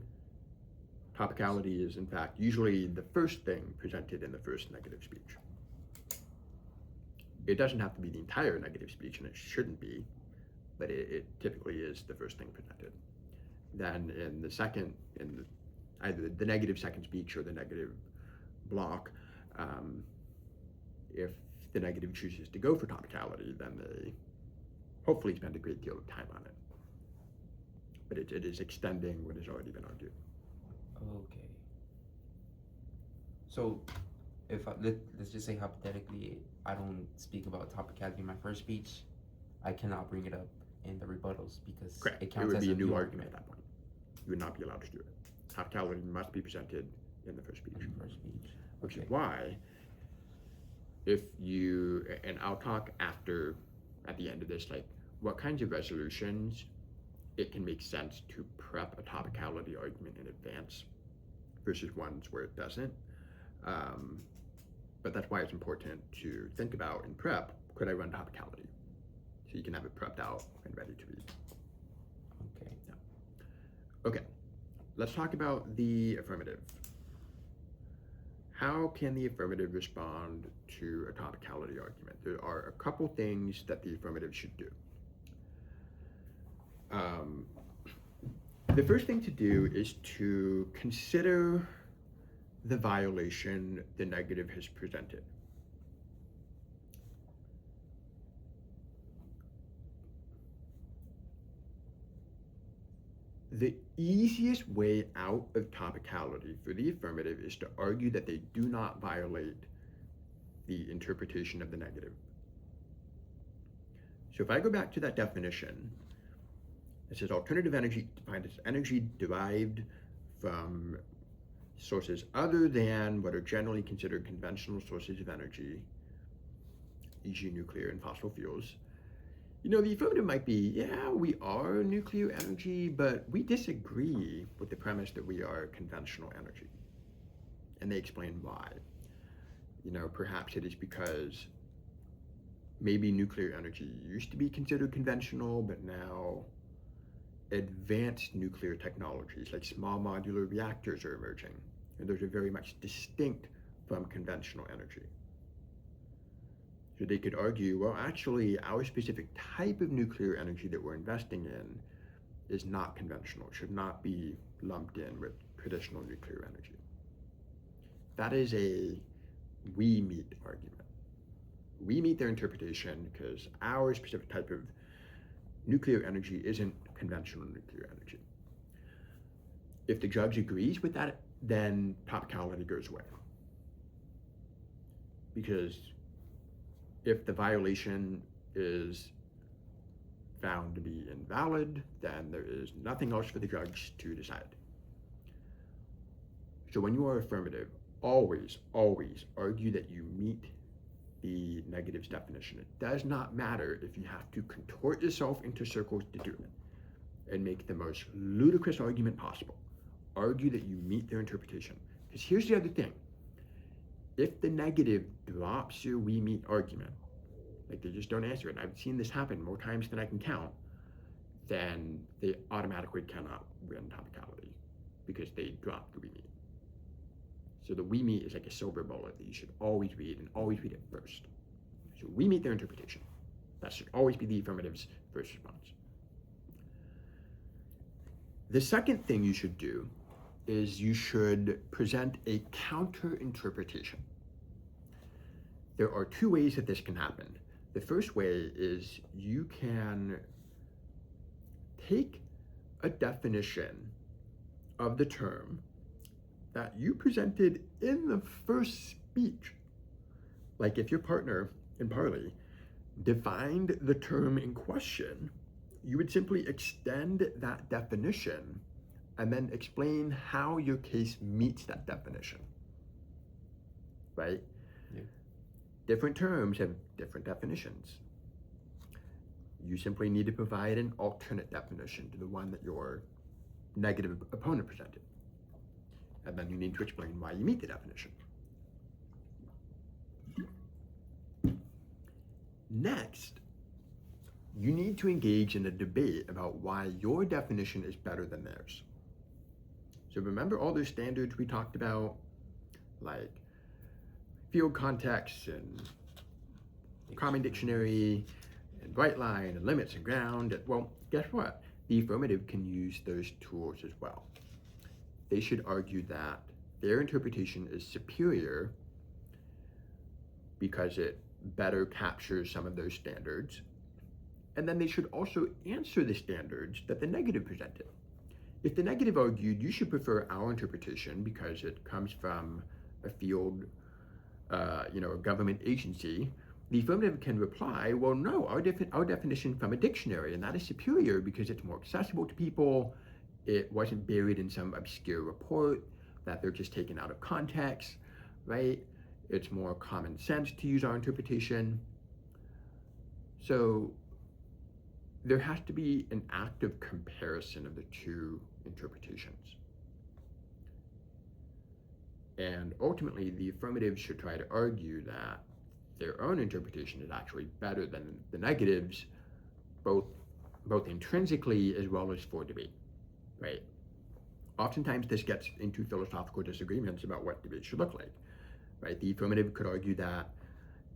Topicality is, in fact, usually the first thing presented in the first negative speech. It doesn't have to be the entire negative speech, and it shouldn't be, but it typically is the first thing presented. Then in the second, either the negative second speech or the negative block, if the negative chooses to go for topicality, then they hopefully spend a great deal of time on it. But it is extending what has already been argued. Okay. So, if let's just say hypothetically, I don't speak about topicality in my first speech, I cannot bring it up in the rebuttals because Correct. it counts would as be a a new new argument at that point. You would not be allowed to do it. Topicality must be presented in the first speech. Which is why, if you, and I'll talk at the end of this, like what kinds of resolutions it can make sense to prep a topicality argument in advance versus ones where it doesn't. But that's why it's important to think about in prep, could I run topicality? So you can have it prepped out and ready to read. Okay. Yeah. Okay, let's talk about the affirmative. how can the affirmative respond to a topicality argument? There are a couple things that the affirmative should do. The first thing to do is to consider the violation the negative has presented. The easiest way out of topicality for the affirmative is to argue that they do not violate the interpretation of the negative. So if I go back to that definition, it says alternative energy defined as energy derived from sources other than what are generally considered conventional sources of energy, e.g. nuclear and fossil fuels. The affirmative might be, yeah, we are nuclear energy, but we disagree with the premise that we are conventional energy. And they explain why. Perhaps it is because maybe nuclear energy used to be considered conventional, but now advanced nuclear technologies like small modular reactors are emerging. And those are very much distinct from conventional energy. So they could argue, well, actually, our specific type of nuclear energy that we're investing in is not conventional. It should not be lumped in with traditional nuclear energy. That is a we meet argument. We meet their interpretation because our specific type of nuclear energy isn't conventional nuclear energy. If the judge agrees with that, then topicality goes away. Because if the violation is found to be invalid, then there is nothing else for the judge to decide. So when you are affirmative, always, always argue that you meet the negative's definition. It does not matter if you have to contort yourself into circles to do it and make the most ludicrous argument possible. Argue that you meet their interpretation. Because here's the other thing. If the negative drops your we meet argument, like they just don't answer it, and I've seen this happen more times than I can count, then they automatically cannot win topicality because they dropped the we meet. So the we meet is like a silver bullet that you should always read and always read it first. So we meet their interpretation. That should always be the affirmative's first response. The second thing you should do is you should present a counter interpretation. There are two ways that this can happen. The first way is you can take a definition of the term that you presented in the first speech. Like if your partner in parley defined the term in question, you would simply extend that definition and then explain how your case meets that definition, right? Yeah. Different terms have different definitions. You simply need to provide an alternate definition to the one that your negative opponent presented. And then you need to explain why you meet the definition. Next, you need to engage in a debate about why your definition is better than theirs. So remember all those standards we talked about, like field context and common dictionary and bright line and limits and ground. Well, guess what? The affirmative can use those tools as well. They should argue that their interpretation is superior because it better captures some of those standards. And then they should also answer the standards that the negative presented. If the negative argued, you should prefer our interpretation because it comes from a field, a government agency, the affirmative can reply, well, no, our definition from a dictionary, and that is superior because it's more accessible to people. It wasn't buried in some obscure report that they're just taken out of context, right? It's more common sense to use our interpretation. So there has to be an active comparison of the two interpretations. And ultimately, the affirmative should try to argue that their own interpretation is actually better than the negatives, both intrinsically as well as for debate, right? Oftentimes this gets into philosophical disagreements about what debate should look like. right? The affirmative could argue that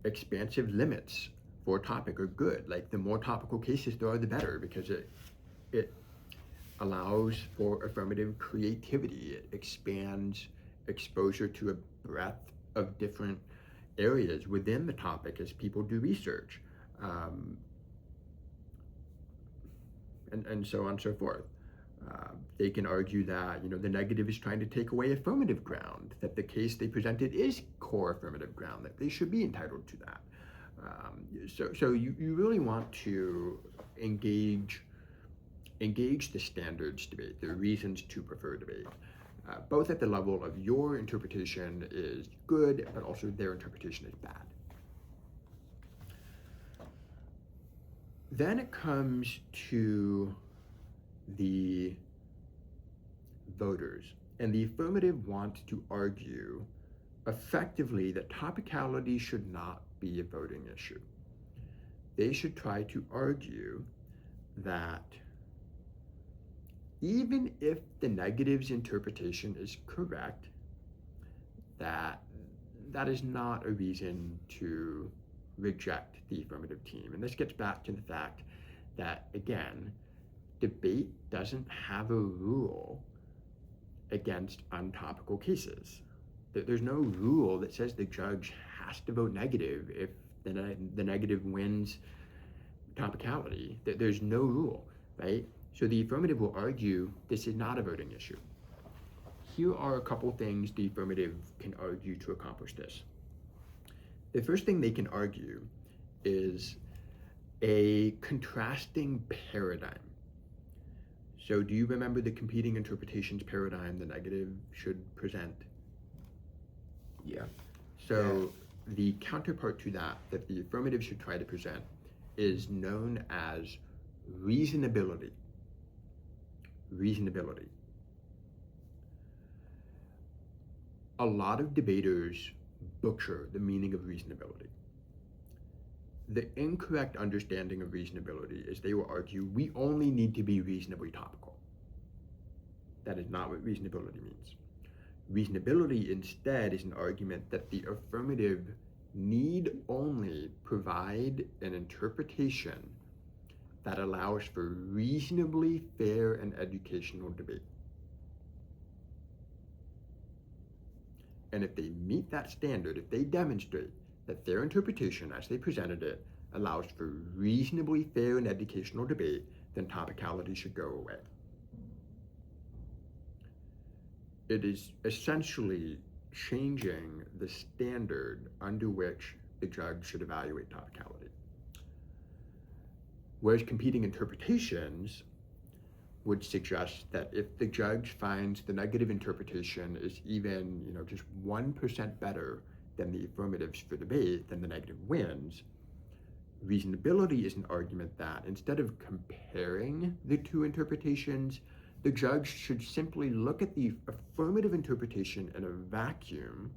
expansive limits for a topic are good. Like the more topical cases there are, the better, because it allows for affirmative creativity. It expands exposure to a breadth of different areas within the topic as people do research, and so on and so forth. They can argue that the negative is trying to take away affirmative ground, that the case they presented is core affirmative ground, that they should be entitled to that. So you really want to engage the standards debate, the reasons to prefer debate, both at the level of your interpretation is good, but also their interpretation is bad. Then it comes to the voters, and the affirmative wants to argue effectively that topicality should not be a voting issue. They should try to argue that even if the negative's interpretation is correct, that is not a reason to reject the affirmative team. And this gets back to the fact that, again, debate doesn't have a rule against untopical cases. There's no rule that says the judge has to vote negative if the negative wins topicality. There's no rule, right? So the affirmative will argue this is not a voting issue. Here are a couple things the affirmative can argue to accomplish this. The first thing they can argue is a contrasting paradigm. So do you remember the competing interpretations paradigm the negative should present? Yeah. So the counterpart to that the affirmative should try to present is known as reasonability. Reasonability. A lot of debaters butcher the meaning of reasonability. The incorrect understanding of reasonability is they will argue we only need to be reasonably topical. That is not what reasonability means. Reasonability instead is an argument that the affirmative need only provide an interpretation that allows for reasonably fair and educational debate. And if they meet that standard, if they demonstrate that their interpretation as they presented it allows for reasonably fair and educational debate, then topicality should go away. It is essentially changing the standard under which the judge should evaluate topicality. Whereas competing interpretations would suggest that if the judge finds the negative interpretation is even, just 1% better than the affirmatives for debate, then the negative wins. Reasonability is an argument that instead of comparing the two interpretations, the judge should simply look at the affirmative interpretation in a vacuum,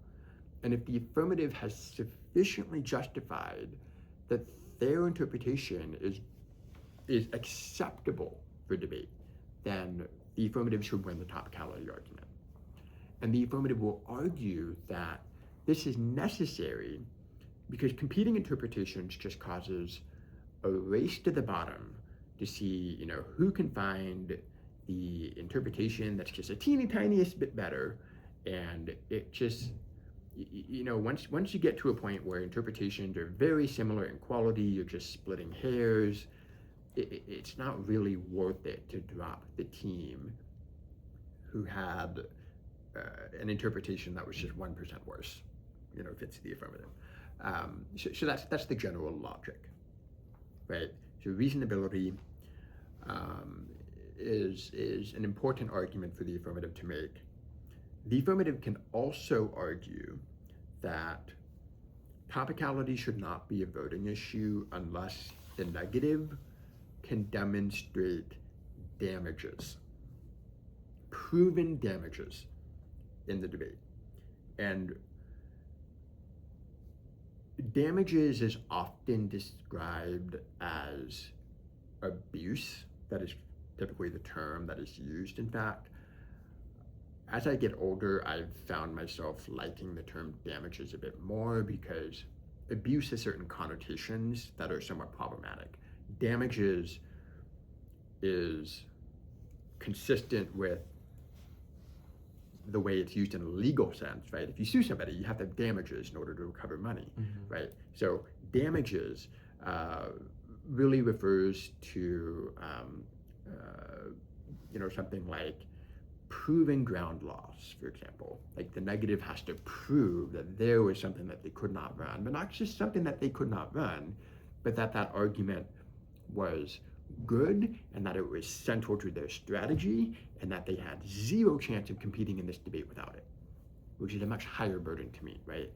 and if the affirmative has sufficiently justified that their interpretation is acceptable for debate, then the affirmative should win the topicality argument. And the affirmative will argue that this is necessary because competing interpretations just causes a race to the bottom to see, who can find the interpretation that's just a teeny tiniest bit better. And it just, once you get to a point where interpretations are very similar in quality, you're just splitting hairs, it's not really worth it to drop the team who had an interpretation that was just 1% worse, if it's the affirmative. So that's the general logic, right? So reasonability is an important argument for the affirmative to make. The affirmative can also argue that topicality should not be a voting issue unless the negative can demonstrate damages, proven damages in the debate. And damages is often described as abuse. That is typically the term that is used, in fact. as I get older, I've found myself liking the term damages a bit more because abuse has certain connotations that are somewhat problematic. Damages is consistent with the way it's used in a legal sense, right? If you sue somebody, you have to have damages in order to recover money, right? So damages really refers to something like proving ground loss, for example. Like the negative has to prove that there was something that they could not run, but not just something that they could not run, but that argument was good and that it was central to their strategy and that they had zero chance of competing in this debate without it, which is a much higher burden to me, right?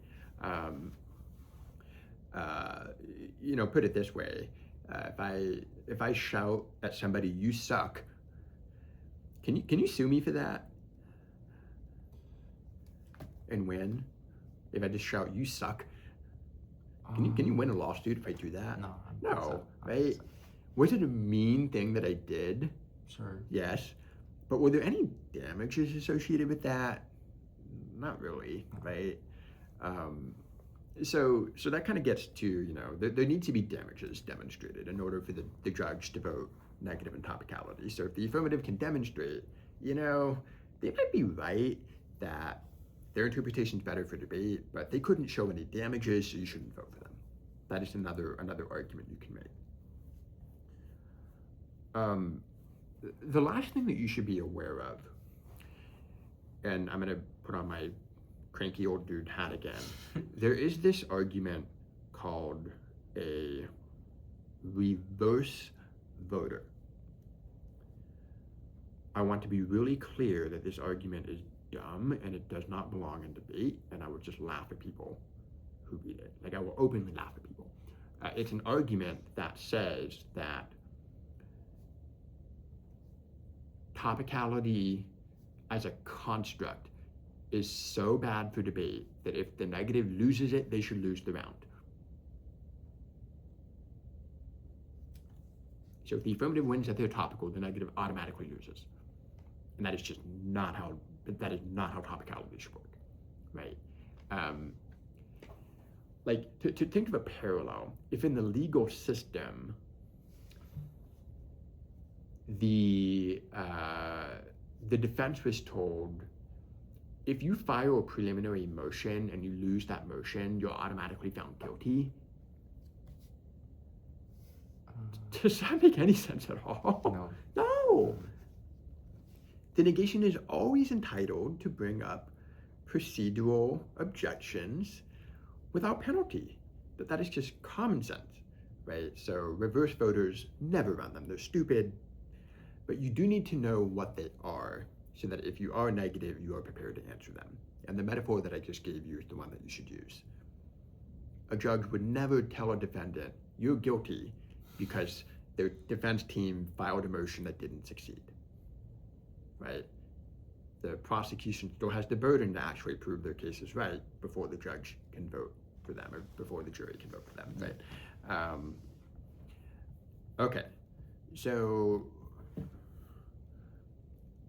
Put it this way, if I shout at somebody, "You suck," can you sue me for that and win? If I just shout, "You suck," can you win a lawsuit if I do that? No, right? Was it a mean thing that I did? Sure. Yes. But were there any damages associated with that? Not really, right? So that kind of gets to, there needs to be damages demonstrated in order for the judge to vote negative in topicality. So if the affirmative can demonstrate, they might be right that their interpretation is better for debate, but they couldn't show any damages, so you shouldn't vote for them. That is another argument you can make. The last thing that you should be aware of, and I'm going to put on my cranky old dude hat again, there is this argument called a reverse voter. I want to be really clear that this argument is dumb and it does not belong in debate, and I would just laugh at people who read it. Like, I will openly laugh at people. It's an argument that says that topicality as a construct is so bad for debate that if the negative loses it, they should lose the round. So if the affirmative wins at their topical, the negative automatically loses. And that is just not how topicality should work, right? To think of a parallel, if in the legal system, the defense was told, if you file a preliminary motion and you lose that motion, you're automatically found guilty. Does that make any sense at all? No. The negation is always entitled to bring up procedural objections without penalty. But that is just common sense, right? So reverse voters never run them. They're stupid. But you do need to know what they are so that if you are negative, you are prepared to answer them. And the metaphor that I just gave you is the one that you should use. A judge would never tell a defendant, you're guilty, because their defense team filed a motion that didn't succeed, right? The prosecution still has the burden to actually prove their case is right before the judge can vote for them or before the jury can vote for them, right? Okay, so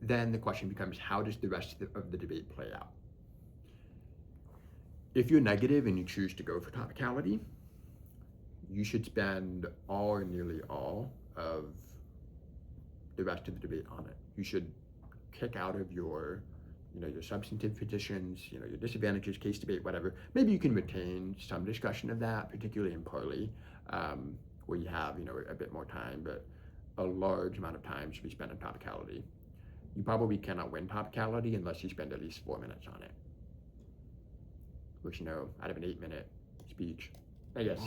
then the question becomes, how does the rest of the debate play out? If you're negative and you choose to go for topicality, you should spend all or nearly all of the rest of the debate on it. You should kick out of your substantive petitions, your disadvantages, case debate, whatever. Maybe you can retain some discussion of that, particularly in parley, where you have, a bit more time, but a large amount of time should be spent on topicality. You probably cannot win topicality unless you spend at least 4 minutes on it. Which, out of an 8-minute speech, I guess,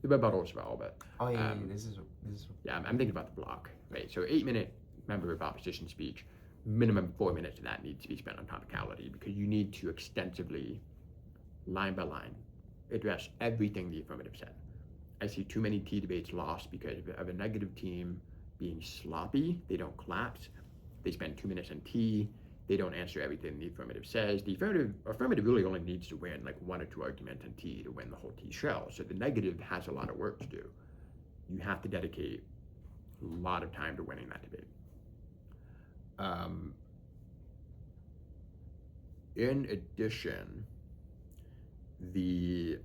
the rebuttal as well, but... this is... Yeah, I'm thinking about the block, right? So 8-minute member of opposition speech, minimum 4 minutes of that needs to be spent on topicality because you need to extensively, line by line, address everything the affirmative said. I see too many tea debates lost because of a negative team being sloppy. They don't collapse. They spend 2 minutes on tea. They don't answer everything the affirmative says. The affirmative really only needs to win like 1 or 2 arguments on tea to win the whole tea shell. So the negative has a lot of work to do. You have to dedicate a lot of time to winning that debate. in addition, the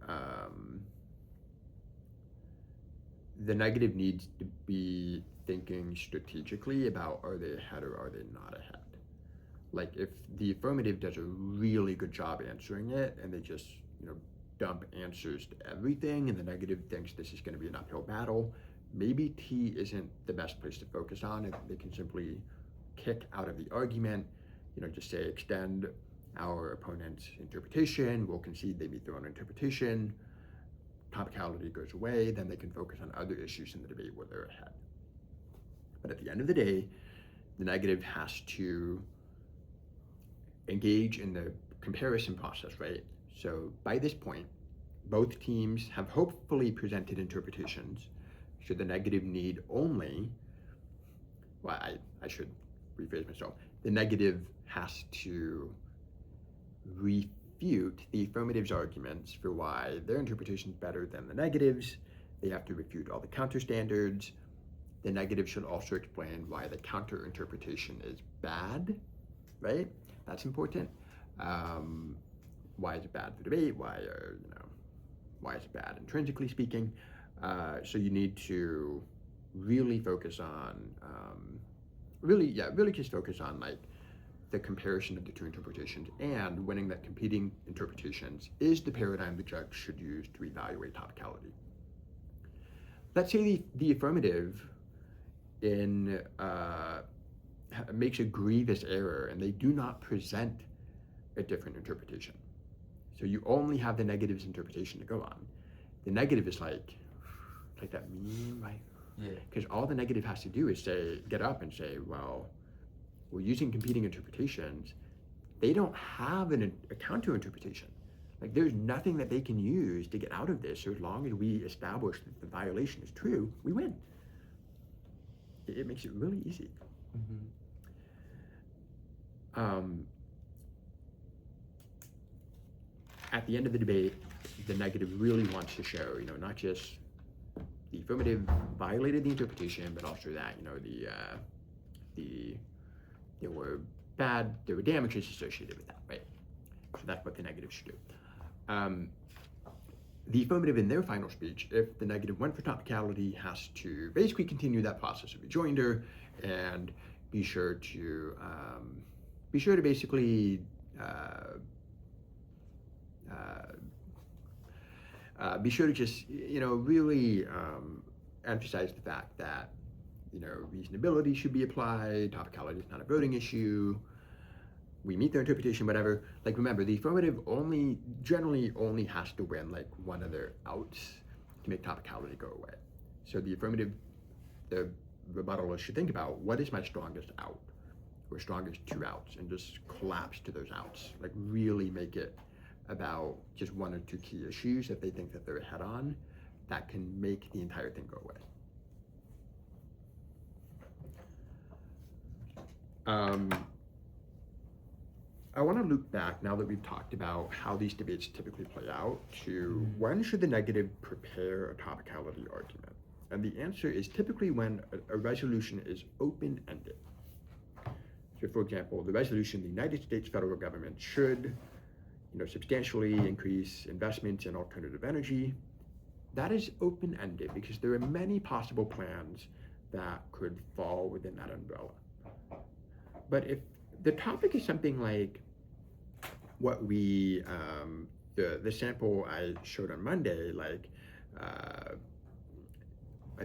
negative needs to be thinking strategically about, are they ahead or are they not ahead? Like if the affirmative does a really good job answering it and they just, dump answers to everything, and the negative thinks this is going to be an uphill battle, maybe T isn't the best place to focus on. If they can simply kick out of the argument, just say extend our opponent's interpretation, we'll concede they meet their own interpretation, topicality goes away, then they can focus on other issues in the debate where they're ahead. But at the end of the day, the negative has to engage in the comparison process, right? So by this point, both teams have hopefully presented interpretations. Should the negative need only, well, I should rephrase myself. The negative has to refute the affirmative's arguments for why their interpretation is better than the negative's. They have to refute all the counter standards. The negative should also explain why the counter interpretation is bad, right? That's important. Why is it bad for debate? Why is it bad intrinsically speaking? So you need to really focus on, really just focus on like the comparison of the two interpretations, and winning that competing interpretations is the paradigm the judge should use to evaluate topicality. Let's say the affirmative makes a grievous error and they do not present a different interpretation. So you only have the negative's interpretation to go on. The negative is like that meme, right? Yeah. Because all the negative has to do is get up and say, well, we're using competing interpretations. They don't have a counter interpretation. Like there's nothing that they can use to get out of this. So as long as we establish that the violation is true, we win. It makes it really easy. At the end of the debate, the negative really wants to show, not just the affirmative violated the interpretation, but also that, there were damages associated with that, right? So that's what the negative should do. The affirmative in their final speech, if the negative went for topicality, has to basically continue that process of rejoinder and be sure to basically be sure to just really emphasize the fact that reasonability should be applied. Topicality is not a voting issue. We meet their interpretation, whatever. Like remember, the affirmative generally only has to win like one of their outs to make topicality go away. So the rebuttalist should think about, what is my strongest out or strongest two outs, and just collapse to those outs. Like really make it about just one or two key issues that they think that they're ahead on that can make the entire thing go away. I want to loop back, now that we've talked about how these debates typically play out, to when should the negative prepare a topicality argument? And the answer is typically when a resolution is open-ended. So for example, the resolution, the United States federal government should substantially increase investments in alternative energy. That is open-ended because there are many possible plans that could fall within that umbrella. But if the topic is something like what we, the sample I showed on Monday, like I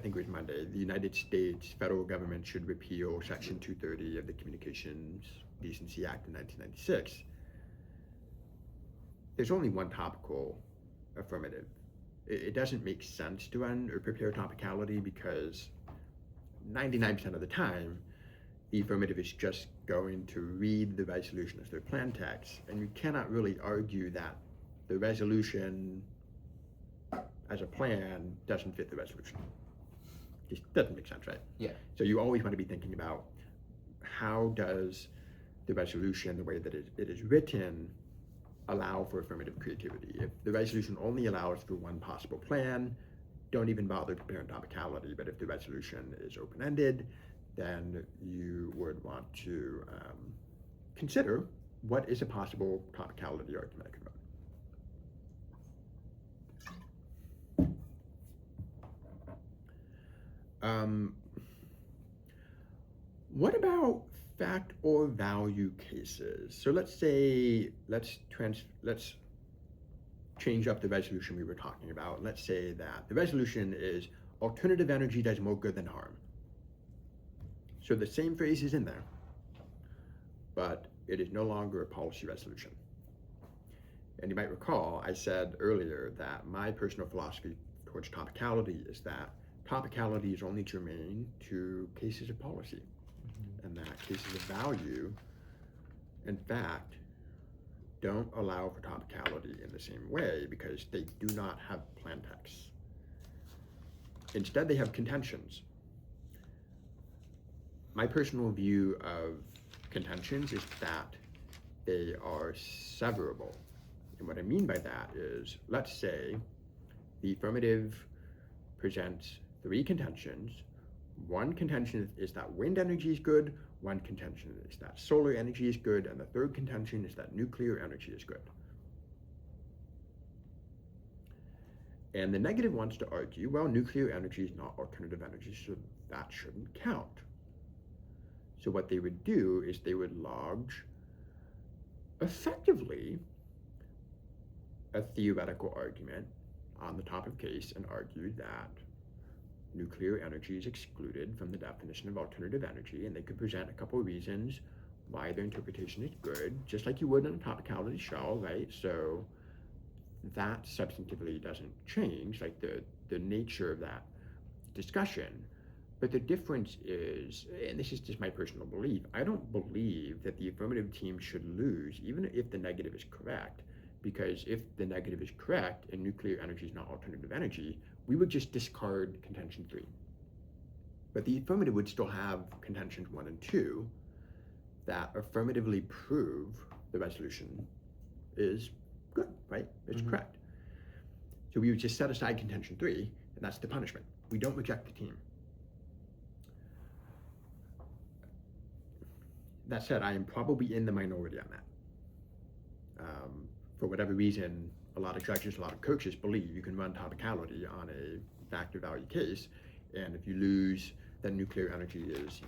think it was Monday, the United States federal government should repeal Section 230 of the Communications Decency Act in 1996. There's only one topical affirmative. It doesn't make sense to run or prepare topicality because 99% of the time, the affirmative is just going to read the resolution as their plan text, and you cannot really argue that the resolution as a plan doesn't fit the resolution. Just doesn't make sense, right? Yeah. So you always want to be thinking about, how does the resolution, the way that it is written, allow for affirmative creativity? If the resolution only allows for one possible plan, don't even bother preparing topicality. But if the resolution is open-ended, then you would want to consider what is a possible topicality argument I could run? What about fact or value cases? So let's say, let's change up the resolution we were talking about. Let's say that the resolution is alternative energy does more good than harm. So the same phrase is in there, but it is no longer a policy resolution. And you might recall I said earlier that my personal philosophy towards topicality is that topicality is only germane to cases of policy, and that cases of value, in fact, don't allow for topicality in the same way because they do not have plain text. Instead, they have contentions. My personal view of contentions is that they are severable. And what I mean by that is, let's say the affirmative presents 3 contentions. One contention is that wind energy is good, one contention is that solar energy is good, and the third contention is that nuclear energy is good. And the negative wants to argue, well, nuclear energy is not alternative energy, so that shouldn't count. So what they would do is they would lodge effectively a theoretical argument on the top of case and argue that nuclear energy is excluded from the definition of alternative energy, and they could present a couple of reasons why their interpretation is good, just like you would in a topicality shell, right? So that substantively doesn't change, like the nature of that discussion. But the difference is, and this is just my personal belief, I don't believe that the affirmative team should lose, even if the negative is correct, because if the negative is correct and nuclear energy is not alternative energy, we would just discard contention 3. But the affirmative would still have contentions 1 and 2 that affirmatively prove the resolution is good, right? It's correct. So we would just set aside contention 3, and that's the punishment. We don't reject the team. That said, I am probably in the minority on that. For whatever reason, a lot of judges, a lot of coaches believe you can run topicality on a factor value case, and if you lose, then nuclear energy is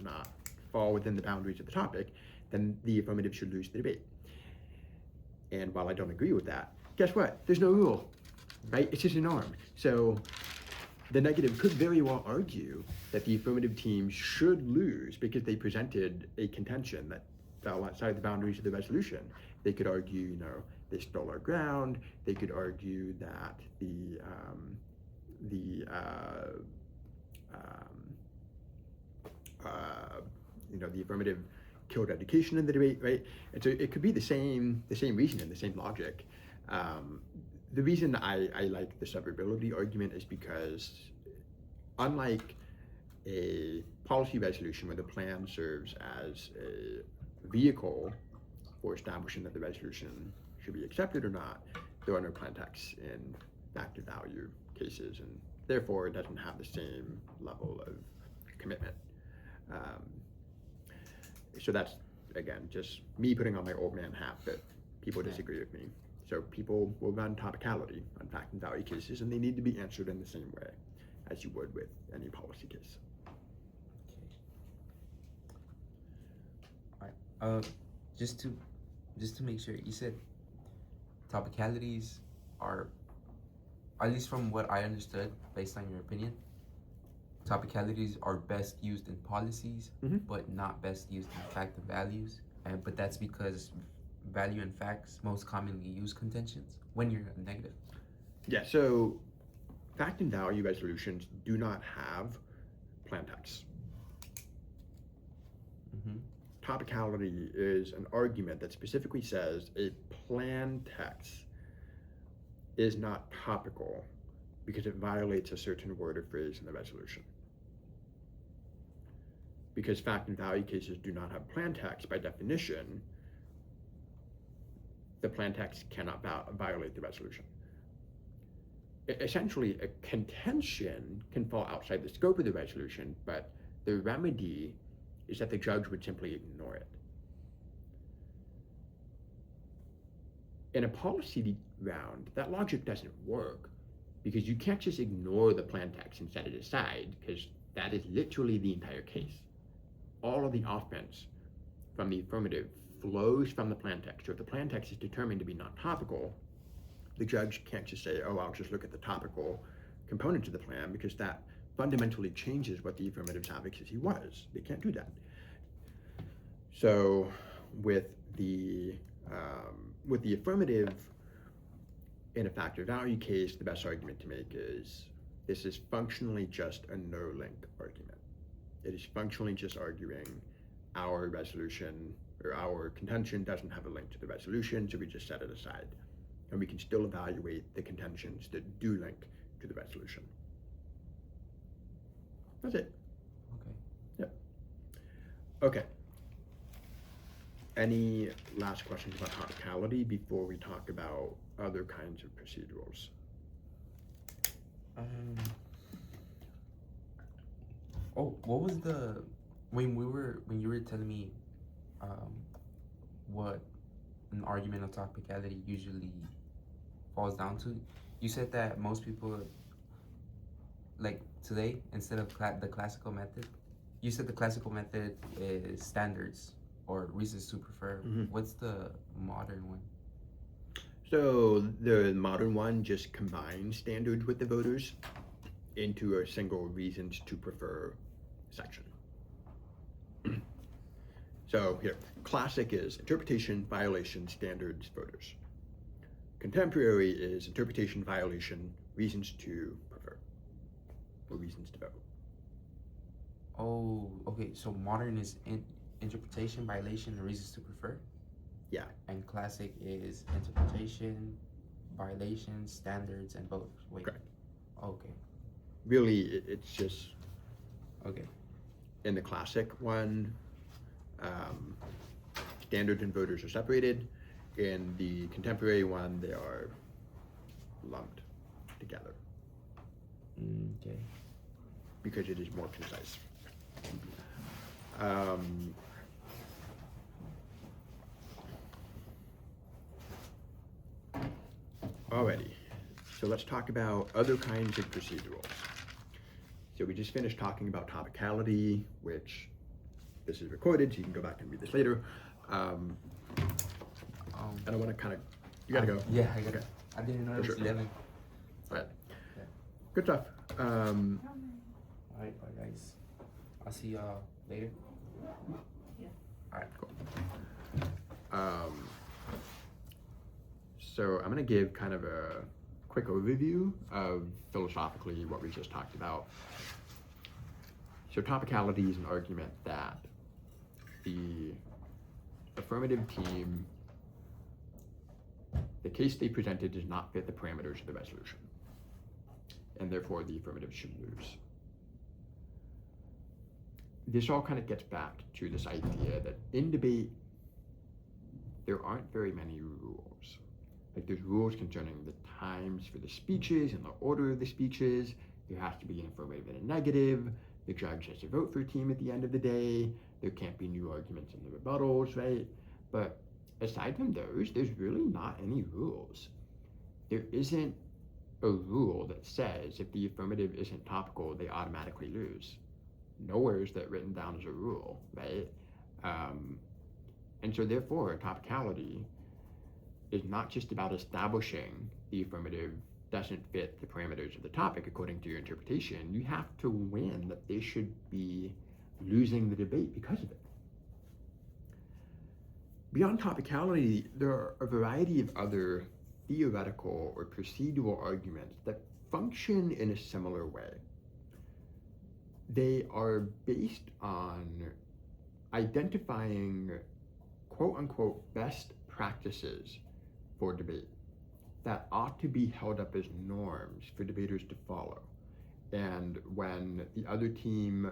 not fall within the boundaries of the topic, then the affirmative should lose the debate. And while I don't agree with that, guess what? There's no rule, right? It's just a norm. So the negative could very well argue that the affirmative team should lose because they presented a contention that fell outside the boundaries of the resolution. They could argue, they stole our ground. They could argue that the affirmative killed education in the debate, right? And so it could be the same reason and the same logic. The reason I like the severability argument is because, unlike a policy resolution where the plan serves as a vehicle for establishing that the resolution should be accepted or not, there are no plan texts in factor value cases, and therefore it doesn't have the same level of commitment. So that's, again, just me putting on my old man hat, but people disagree with me. So people will run topicality on fact and value cases, and they need to be answered in the same way as you would with any policy case. Okay. All right. Just to make sure, you said topicalities are, at least from what I understood, based on your opinion, topicalities are best used in policies, but not best used in fact and values. But that's because value and facts most commonly use contentions when you're negative. Yeah, so fact and value resolutions do not have plan texts. Topicality is an argument that specifically says a plan text is not topical because it violates a certain word or phrase in the resolution. Because fact and value cases do not have plan text, by definition, the plan text cannot violate the resolution. Essentially, a contention can fall outside the scope of the resolution, but the remedy is that the judge would simply ignore it. In a policy round, that logic doesn't work because you can't just ignore the plan text and set it aside, because that is literally the entire case. All of the offense from the affirmative flows from the plan text. So if the plan text is determined to be non-topical, the judge can't just say, oh, I'll just look at the topical components of the plan, because that fundamentally changes what the affirmative's advocacy was. They can't do that. So with the affirmative in a factor value case, the best argument to make is this is functionally just a no-link argument. It is functionally just arguing our resolution or our contention doesn't have a link to the resolution, so we just set it aside. And we can still evaluate the contentions that do link to the resolution. That's it. Okay. Yep. Okay. Any last questions about topicality before we talk about other kinds of procedurals? What was the when you were telling me what an argument of topicality usually falls down to? You said that most people, like today, instead of the classical method, you said the classical method is standards or reasons to prefer. Mm-hmm. What's the modern one? So the modern one just combines standards with the voters into a single reasons to prefer section. So here, classic is interpretation, violation, standards, voters. Contemporary is interpretation, violation, reasons to prefer, or reasons to vote. Oh, okay. So modern is interpretation, violation, and reasons to prefer? Yeah. And classic is interpretation, violation, standards, and vote. Wait. Correct. Okay. Really, it's just Okay. in the classic one, standards and voters are separated. In the contemporary one, they are lumped together Okay. because it is more concise. Alrighty, so let's talk about other kinds of procedurals. So we just finished talking about topicality, which this is recorded, so you can go back and read this later. And I want to kind of, you gotta go. Yeah, I gotta. Okay. I didn't know For it was sure. 11. All right. Yeah. Good stuff. Alright, bye guys. I'll see y'all later. Yeah. Alright, Cool. So I'm going to give kind of a quick overview of philosophically what we just talked about. So topicality is an argument that the affirmative team, the case they presented does not fit the parameters of the resolution, and therefore the affirmative should lose. This all kind of gets back to this idea that in debate, there aren't very many rules. Like there's rules concerning the times for the speeches and the order of the speeches. There has to be an affirmative and a negative. The judge has to vote for a team at the end of the day. There can't be new arguments in the rebuttals, right? But aside from those, there's really not any rules. There isn't a rule that says if the affirmative isn't topical, they automatically lose. Nowhere is that written down as a rule, right? And so therefore, topicality is not just about establishing the affirmative doesn't fit the parameters of the topic according to your interpretation. You have to win that they should be losing the debate because of it. Beyond topicality, there are a variety of other theoretical or procedural arguments that function in a similar way. They are based on identifying quote-unquote best practices for debate that ought to be held up as norms for debaters to follow. And when the other team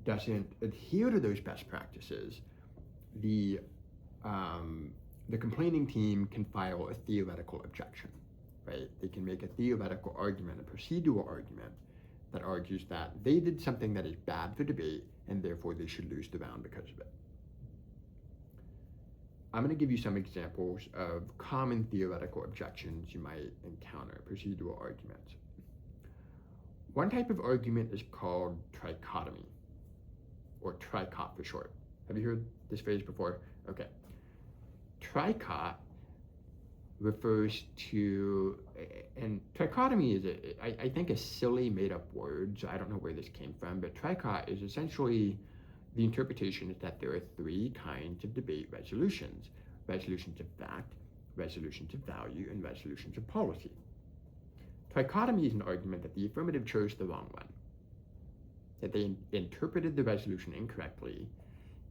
doesn't adhere to those best practices, the complaining team can file a theoretical objection, right? They can make a theoretical argument, a procedural argument that argues that they did something that is bad for debate and therefore they should lose the round because of it. I'm going to give you some examples of common theoretical objections you might encounter, procedural arguments. One type of argument is called trichotomy, or tricot for short. Have you heard this phrase before? Okay. Tricot refers to, and trichotomy is, I think, a silly made-up word, so I don't know where this came from, but tricot is essentially, the interpretation is that there are three kinds of debate resolutions: resolutions of fact, resolutions of value, and resolutions of policy. Trichotomy is an argument that the affirmative chose the wrong one, that they interpreted the resolution incorrectly.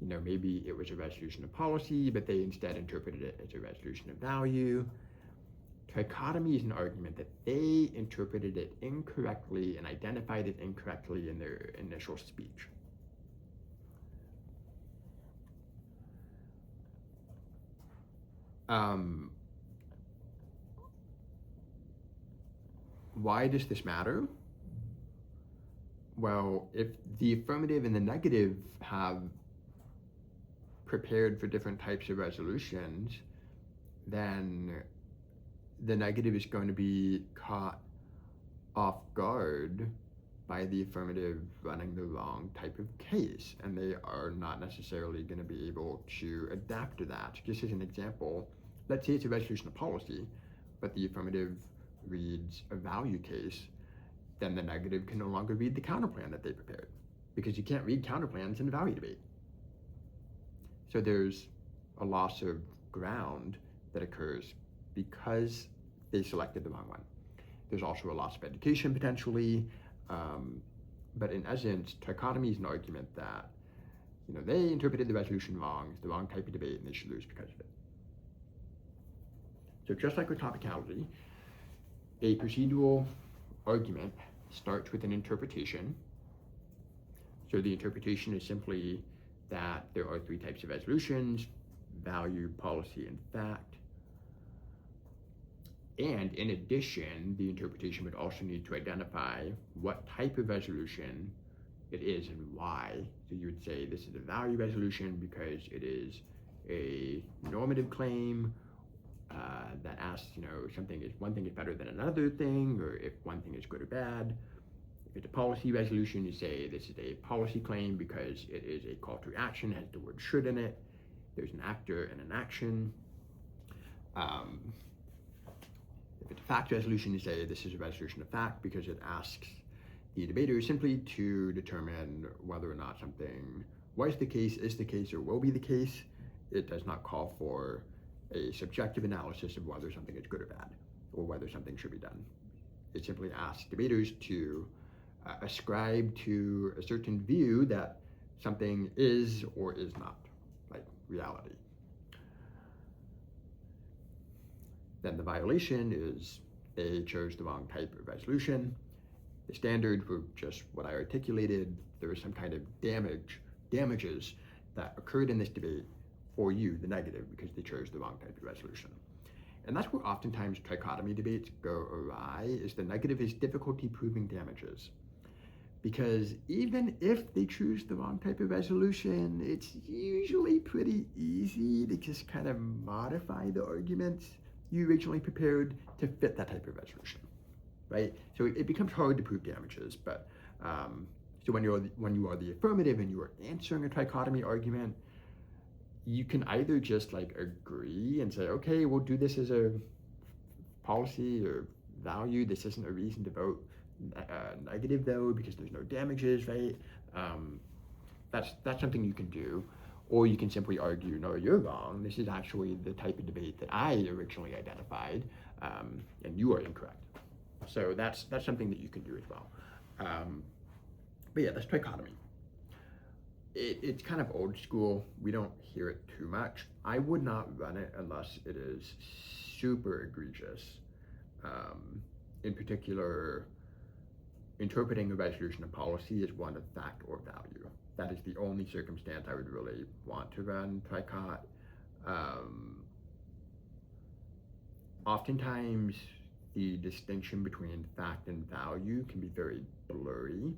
You know, maybe it was a resolution of policy, but they instead interpreted it as a resolution of value. Trichotomy is an argument that they interpreted it incorrectly and identified it incorrectly in their initial speech. Why does this matter? Well, if the affirmative and the negative have prepared for different types of resolutions, then the negative is going to be caught off guard by the affirmative running the wrong type of case, and they are not necessarily going to be able to adapt to that. Just as an example, let's say it's a resolution of policy, but the affirmative reads a value case, then the negative can no longer read the counterplan that they prepared, because you can't read counterplans in a value debate. So there's a loss of ground that occurs because they selected the wrong one. There's also a loss of education potentially, but in essence, trichotomy is an argument that, you know, they interpreted the resolution wrong, it's the wrong type of debate, and they should lose because of it. So just like with topicality, a procedural argument starts with an interpretation. So the interpretation is simply that there are three types of resolutions: value, policy, and fact. And in addition, the interpretation would also need to identify what type of resolution it is and why. So you would say this is a value resolution because it is a normative claim that asks, you know, one thing is better than another thing, or if one thing is good or bad. If it's a policy resolution, you say this is a policy claim because it is a call to action, has the word should in it. There's an actor and an action. If it's a fact resolution, you say this is a resolution of fact because it asks the debater simply to determine whether or not something was the case, is the case, or will be the case. It does not call for a subjective analysis of whether something is good or bad, or whether something should be done. It simply asks debaters to ascribe to a certain view that something is or is not, like reality. Then the violation is they chose the wrong type of resolution. The standard for just what I articulated, there was some kind of damages that occurred in this debate for you, the negative, because they chose the wrong type of resolution. And that's where oftentimes trichotomy debates go awry, is the negative is difficulty proving damages. Because even if they choose the wrong type of resolution, it's usually pretty easy to just kind of modify the arguments you originally prepared to fit that type of resolution, right? So it becomes hard to prove damages, but so when you are the affirmative and you are answering a trichotomy argument, you can either just like agree and say, okay, we'll do this as a policy or value. This isn't a reason to vote negative though, because there's no damages, right? That's something you can do. Or you can simply argue, no, you're wrong. This is actually the type of debate that I originally identified, and you are incorrect. So that's something that you can do as well. But yeah, that's trichotomy. It's kind of old school. We don't hear it too much. I would not run it unless it is super egregious. In particular, interpreting a resolution of policy as one of fact or value. That is the only circumstance I would really want to run tricot. Oftentimes, the distinction between fact and value can be very blurry.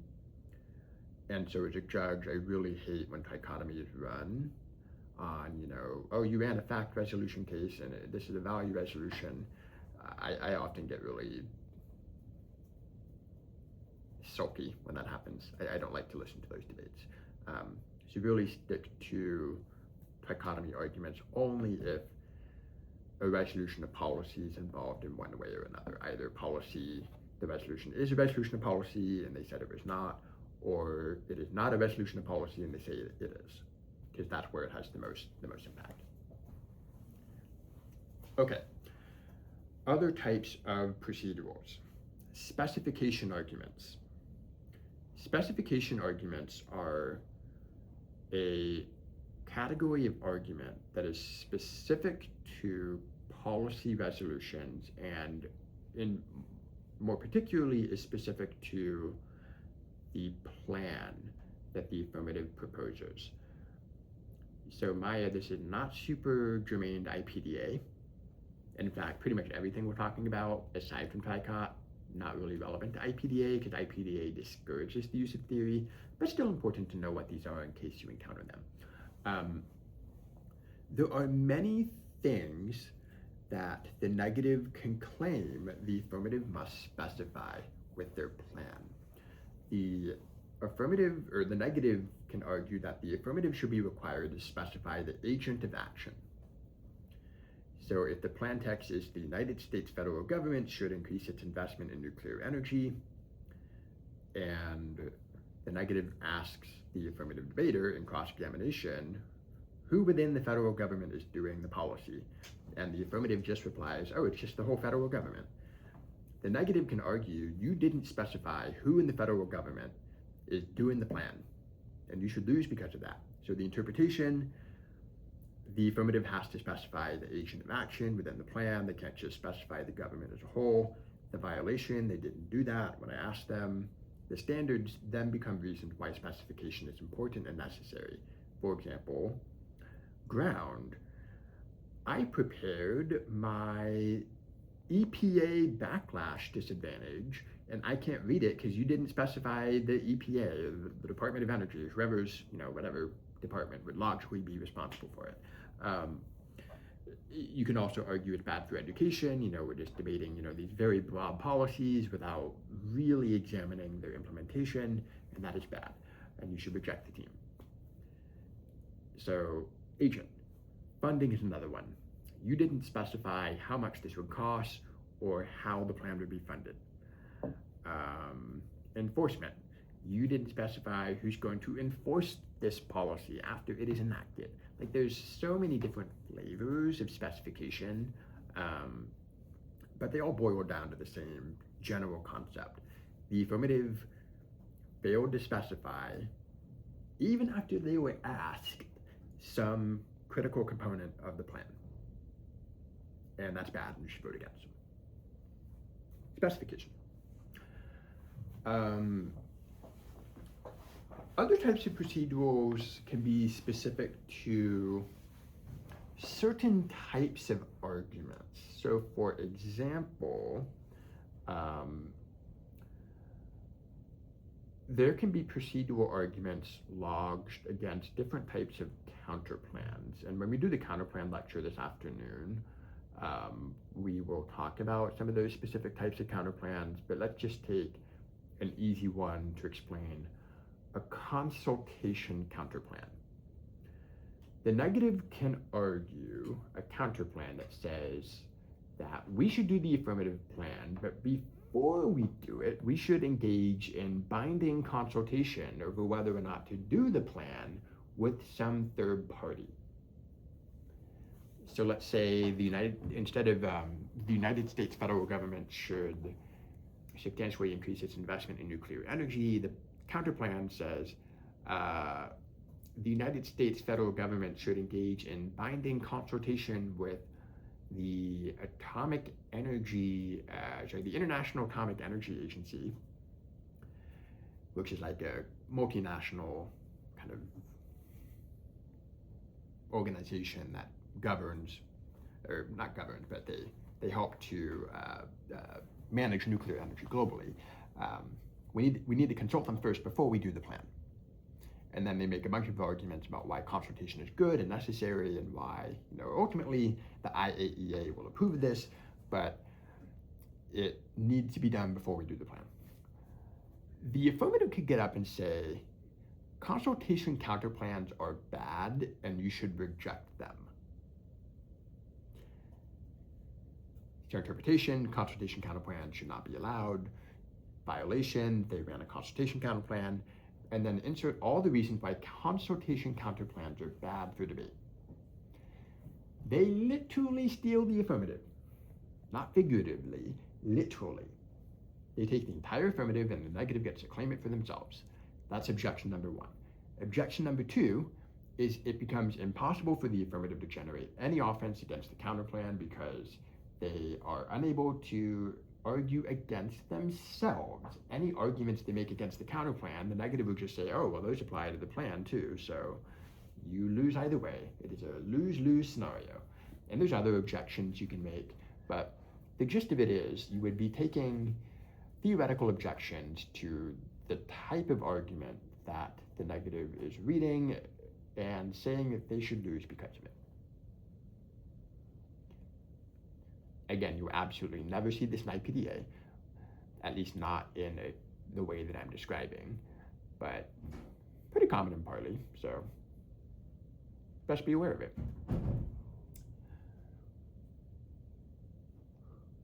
And so as a judge, I really hate when trichotomy is run on, oh, you ran a fact resolution case and this is a value resolution. I often get really sulky when that happens. I don't like to listen to those debates. So really stick to trichotomy arguments only if a resolution of policy is involved in one way or another. Either policy, the resolution is a resolution of policy and they said it was not, or it is not a resolution of policy and they say it is, because that's where it has the most impact. Okay, other types of procedurals. Specification arguments. Specification arguments are a category of argument that is specific to policy resolutions and more particularly is specific to the plan that the affirmative proposes. So Maya, this is not super germane to IPDA. In fact, pretty much everything we're talking about, aside from TRICOT, not really relevant to IPDA because IPDA discourages the use of theory, but still important to know what these are in case you encounter them. There are many things that the negative can claim the affirmative must specify with their plan. The affirmative or the negative can argue that the affirmative should be required to specify the agent of action. So if the plan text is the United States federal government should increase its investment in nuclear energy, and the negative asks the affirmative debater in cross-examination, who within the federal government is doing the policy? And the affirmative just replies, oh, it's just the whole federal government. The negative can argue, you didn't specify who in the federal government is doing the plan, and you should lose because of that. So the interpretation, the affirmative has to specify the agent of action within the plan. They can't just specify the government as a whole. The violation, they didn't do that when I asked them. The standards then become reasons why specification is important and necessary. For example, ground. I prepared my EPA backlash disadvantage, and I can't read it because you didn't specify the EPA, the Department of Energy, whoever's, whatever department would logically be responsible for it. You can also argue it's bad for education. We're just debating, these very broad policies without really examining their implementation, and that is bad, and you should reject the team. So, agent. Funding is another one. You didn't specify how much this would cost or how the plan would be funded. Enforcement. You didn't specify who's going to enforce this policy after it is enacted. Like, there's so many different flavors of specification, but they all boil down to the same general concept. The affirmative failed to specify, even after they were asked, some critical component of the plan. And that's bad, and you should vote against them. Specification. Other types of procedurals can be specific to certain types of arguments. So for example, there can be procedural arguments lodged against different types of counterplans. And when we do the counterplan lecture this afternoon, we will talk about some of those specific types of counterplans, but let's just take an easy one to explain. A consultation counterplan. The negative can argue a counterplan that says that we should do the affirmative plan, but before we do it, we should engage in binding consultation over whether or not to do the plan with some third party. So let's say the United States federal government should substantially increase its investment in nuclear energy. The counterplan says the United States federal government should engage in binding consultation with the the International Atomic Energy Agency, which is like a multinational kind of organization that governs, or not governs, but they help to manage nuclear energy globally. We need to consult them first before we do the plan. and then they make a bunch of arguments about why consultation is good and necessary and why, ultimately the IAEA will approve of this, but it needs to be done before we do the plan. The affirmative could get up and say, consultation counterplans are bad and you should reject them. It's their interpretation, consultation counterplans should not be allowed. Violation, they ran a consultation counterplan, and then insert all the reasons why consultation counterplans are bad for debate. They literally steal the affirmative. Not figuratively, literally. They take the entire affirmative and the negative gets to claim it for themselves. That's objection number one. Objection number two is it becomes impossible for the affirmative to generate any offense against the counterplan because they are unable to argue against themselves. Any arguments they make against the counterplan, the negative will just say, oh, well, those apply to the plan too, so you lose either way. It is a lose-lose scenario. And there's other objections you can make, but the gist of it is you would be taking theoretical objections to the type of argument that the negative is reading and saying that they should lose because of it. Again, you absolutely never see this in IPDA, at least not in the way that I'm describing, but pretty common in Parley, so best be aware of it.